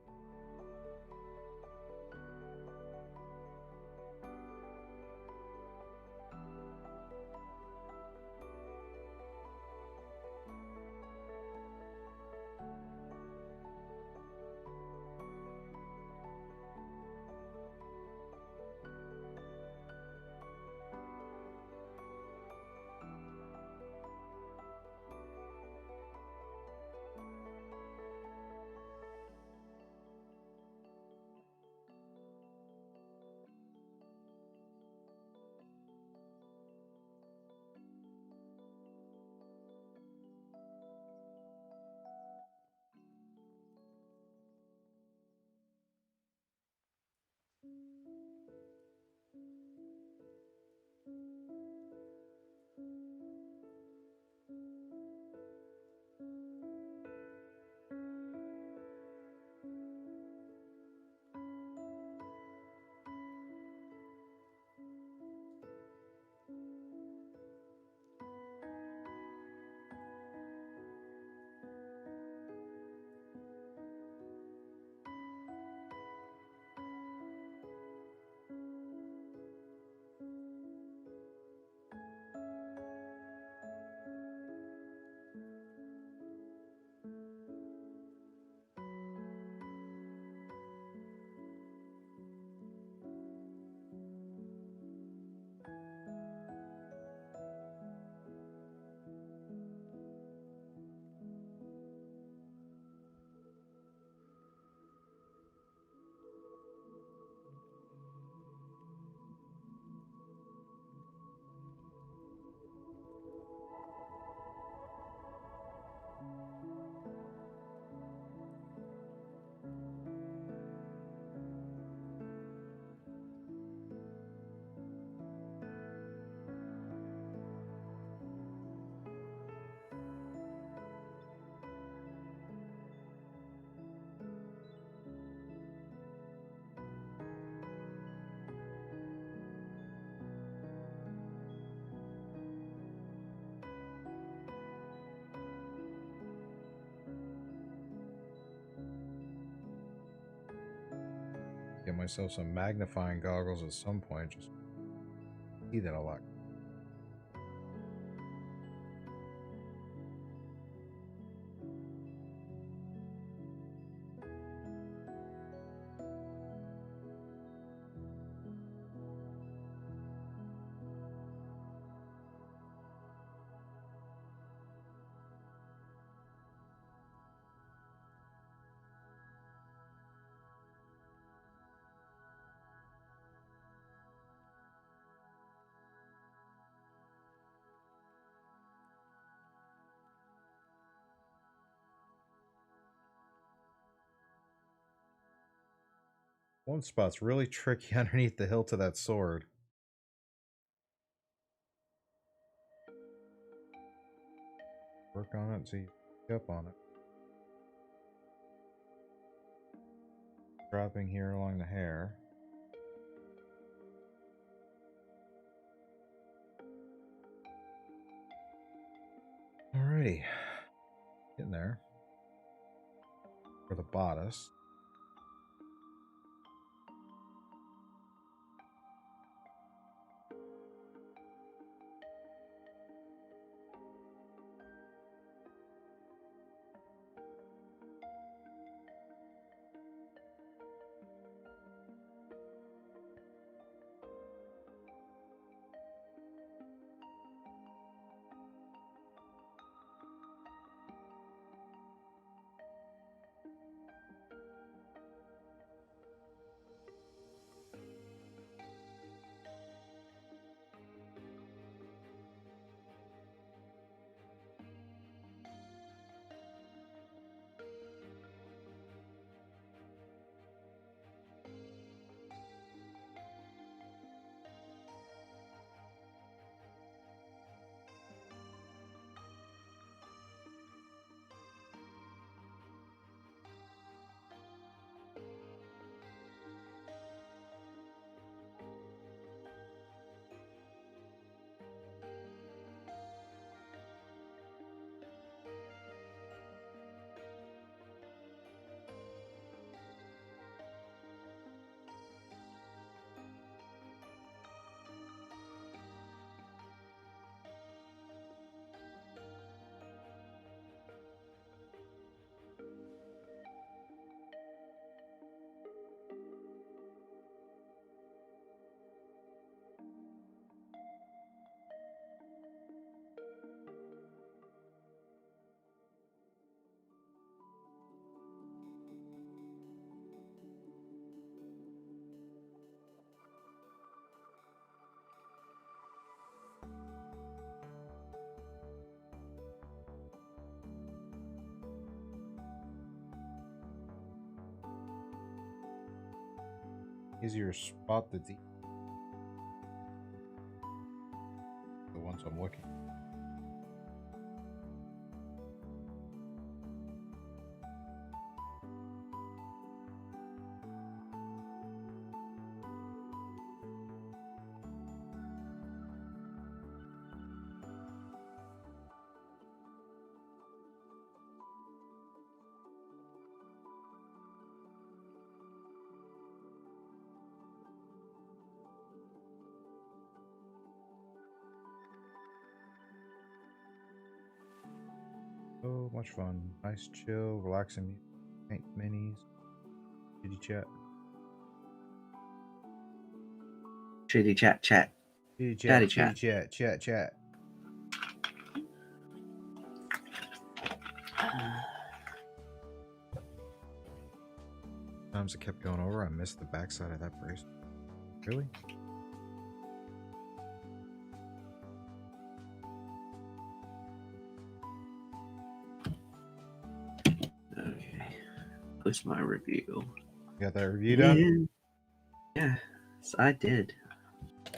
S1: Get myself some magnifying goggles at some point. Just see that a lot. One spot's really tricky underneath the hilt of that sword. Work on it, see, up on it. Dropping here along the hair. Alrighty. Getting there. For the bodice. Easier to spot the ones I'm looking. So much fun. Nice, chill, relaxing music. Paint minis. Chitty chat.
S2: Chitty chat chat.
S1: Chitty
S2: Chatty
S1: chat.
S2: chat.
S1: Chitty chat. Chat. Times it kept going over, I missed the backside of that bracelet. Really?
S2: Okay. Post my review.
S1: You got that review done?
S2: Yeah. Yes, I did.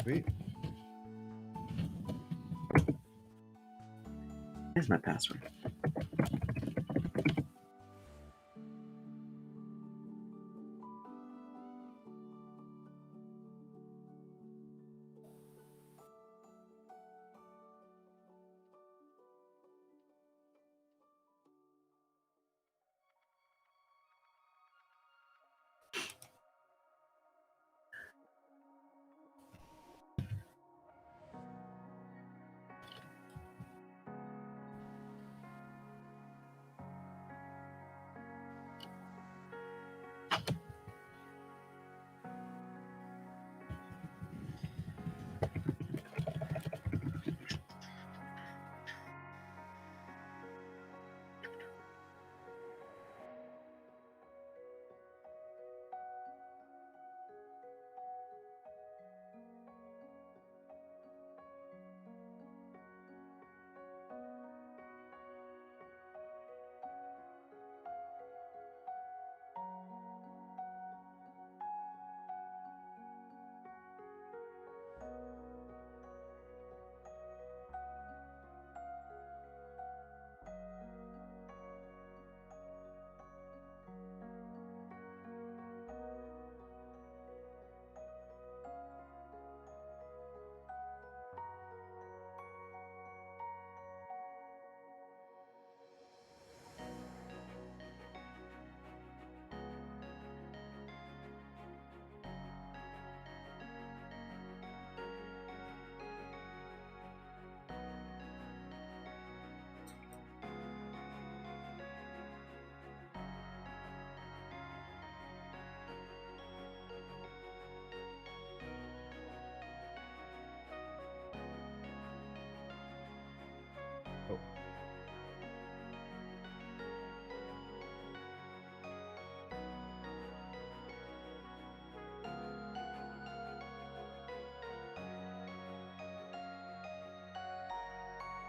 S1: Sweet.
S2: Here's my password.
S1: Oh.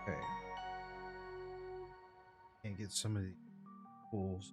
S1: Okay. Can't get some of the tools.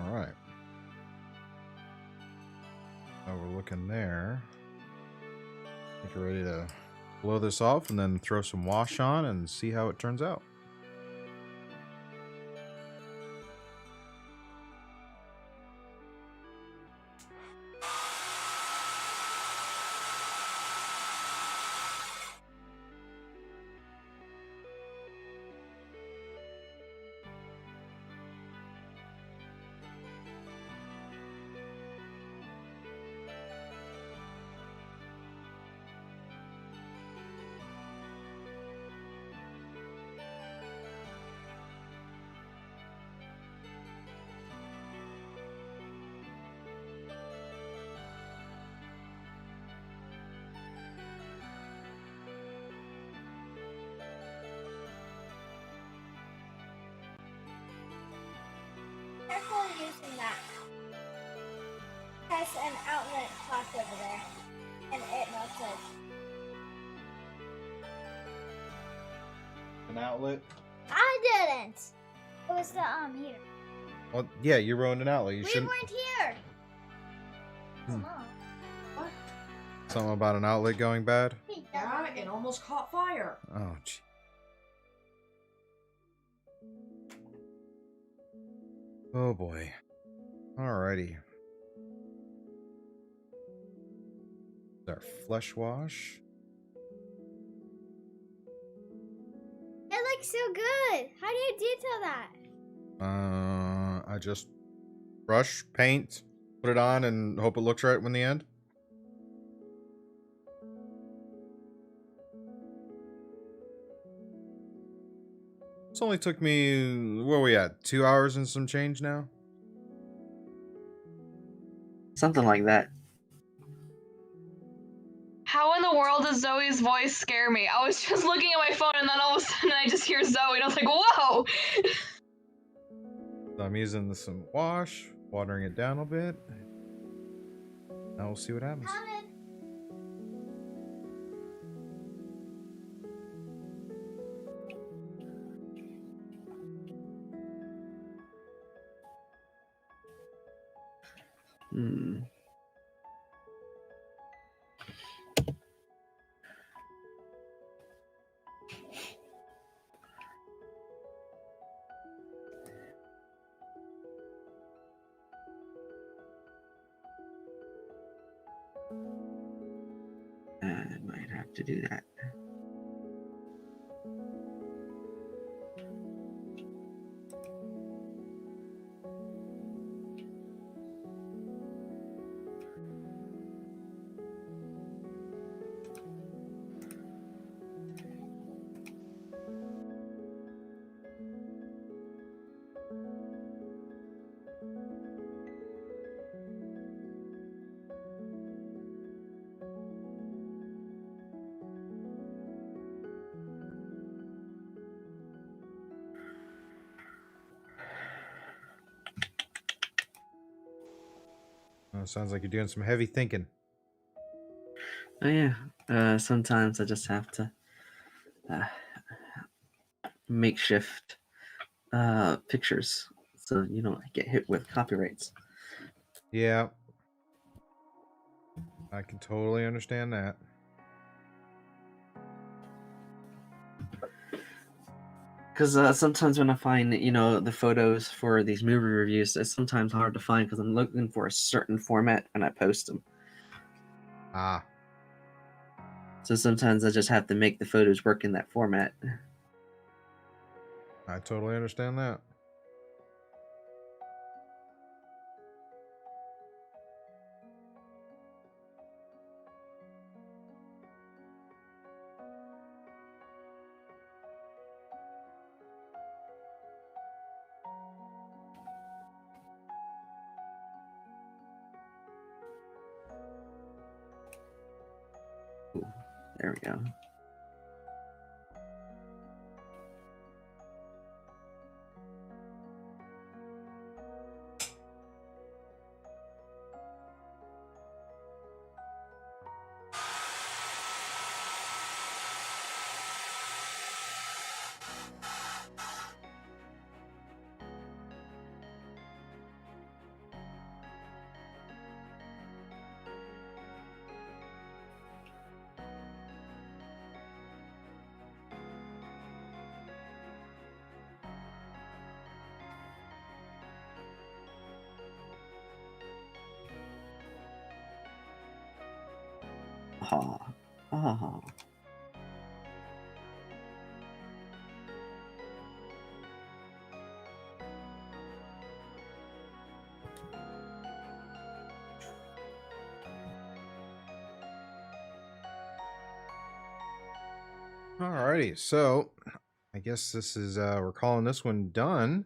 S1: All right. Now we're looking there. I think we're ready to blow this off and then throw some wash on and see how it turns out.
S4: Careful using that. Has an outlet clock over there, and it melted.
S1: An outlet?
S4: I didn't. It was the heater.
S1: Well, yeah, you ruined an outlet. You
S4: We
S1: shouldn't.
S4: weren't here.
S1: Hmm.
S4: Mom.
S5: What?
S1: Something about an outlet going bad?
S5: Yeah, it almost caught fire.
S1: Oh, gee. Oh boy. Alrighty. Our flesh wash.
S4: It looks so good. How do you detail that?
S1: I just brush, paint, put it on, and hope it looks right when the end. This only took me, where are we at? 2 hours and some change now?
S2: Something like that.
S3: How in the world does Zoe's voice scare me? I was just looking at my phone and then all of a sudden I just hear Zoe and I was like, whoa!
S1: So I'm using some wash, watering it down a bit. Now we'll see what happens.
S4: Coming.
S2: Hmm. I might have to do that.
S1: Oh, sounds like you're doing some heavy thinking.
S2: Oh yeah. Sometimes I just have to uh, makeshift pictures so you don't get hit with copyrights.
S1: Yeah. I can totally understand that.
S2: Because sometimes when I find, the photos for these movie reviews, it's sometimes hard to find because I'm looking for a certain format when I post them.
S1: Ah.
S2: So sometimes I just have to make the photos work in that format.
S1: I totally understand that.
S2: Ooh, there we go. Ah. Ah.
S1: Alrighty, so I guess this is we're calling this one done.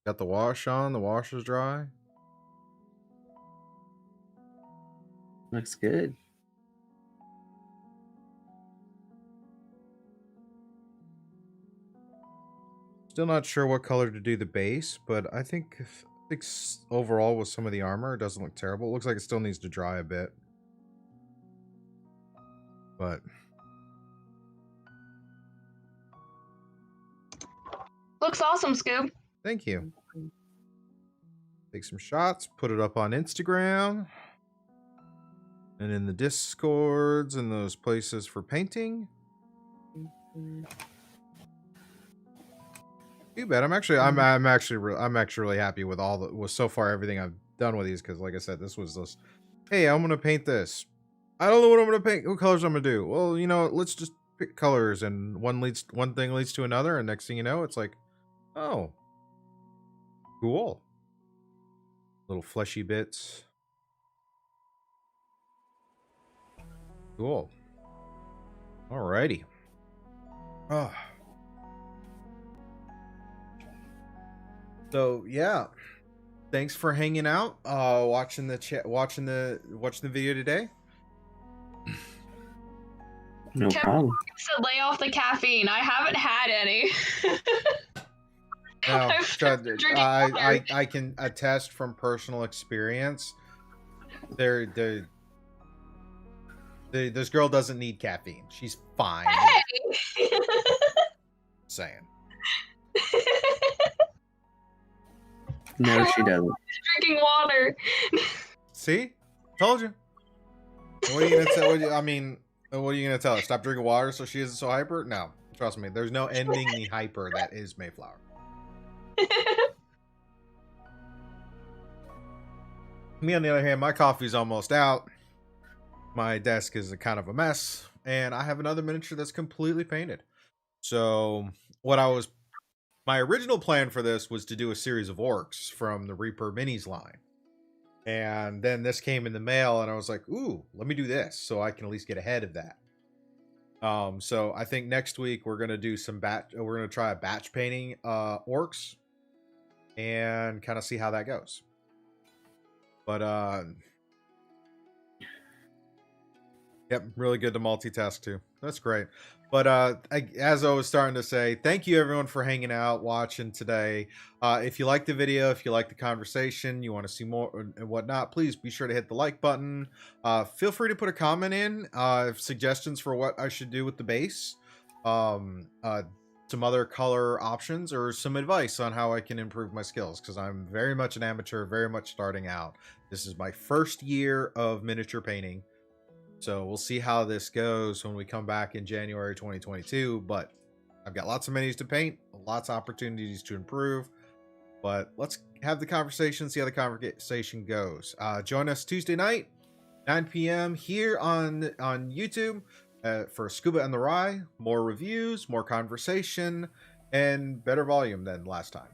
S1: Got the wash on, the washer's dry.
S2: Looks good.
S1: Still not sure what color to do the base, but I think overall with some of the armor, it doesn't look terrible. It looks like it still needs to dry a bit. But
S3: Looks awesome, Scoob.
S1: thank you. Take some shots, put it up on Instagram. And in the Discords and those places for painting. Too bad. I'm actually really happy with so far everything I've done with these, because like I said, this was this. Hey, I'm gonna paint this. I don't know what I'm gonna paint. What colors I'm gonna do? Well, let's just pick colors, and one thing leads to another, and next thing you know, it's like, oh, cool. Little fleshy bits. Cool. Alrighty. Oh. So yeah. Thanks for hanging out, watching the video today.
S2: No
S3: Kevin
S2: problem.
S3: said lay off the caffeine. I haven't had any.
S1: No,
S3: I've started drinking water.
S1: I can attest from personal experience. This girl doesn't need caffeine. She's fine.
S3: Hey!
S1: Saying.
S2: No, she doesn't.
S3: Drinking water.
S1: See? Told you. What are you gonna tell? What are you gonna tell her? Stop drinking water so she isn't so hyper? No, trust me. There's no ending the hyper that is Mayflower. Me, on the other hand, my coffee's almost out. My desk is a kind of a mess, and I have another miniature that's completely painted. So, my original plan for this was to do a series of orcs from the Reaper Minis line. And then this came in the mail, and I was like, ooh, let me do this so I can at least get ahead of that. So I think next week we're gonna do we're gonna try a batch painting orcs and kind of see how that goes. But yep, really good to multitask too. That's great. But as I was starting to say, thank you everyone for hanging out, watching today. If you like the video, if you like the conversation, you want to see more and whatnot, please be sure to hit the like button. Feel free to put a comment in, suggestions for what I should do with the base, some other color options, or some advice on how I can improve my skills, because I'm very much an amateur, very much starting out. This is my first year of miniature painting. So we'll see how this goes when we come back in January 2022. But I've got lots of minis to paint, lots of opportunities to improve. But let's have the conversation, see how the conversation goes. Join us Tuesday night, 9 p.m. here on YouTube for Scuba and the Rye. More reviews, more conversation, and better volume than last time.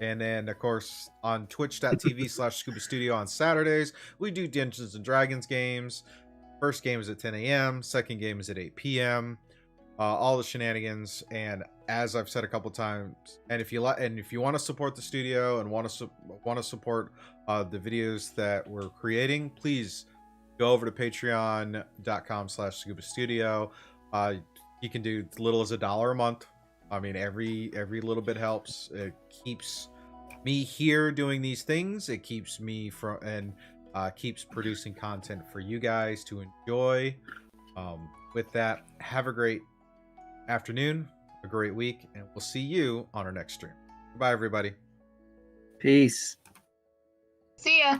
S1: And then, of course, on twitch.tv/Scuba Studio on Saturdays, we do Dungeons and Dragons games. First game is at 10 a.m. Second game is at 8 p.m. All the shenanigans, and as I've said a couple times, and if you want to support the studio and want to support the videos that we're creating, please go over to patreon.com/Scuba Studio. You can do as little as $1 a month. I mean, every little bit helps. It keeps me here doing these things. It keeps me keeps producing content for you guys to enjoy. With that, have a great afternoon, a great week, and we'll see you on our next stream. Bye, everybody.
S2: Peace.
S3: See ya.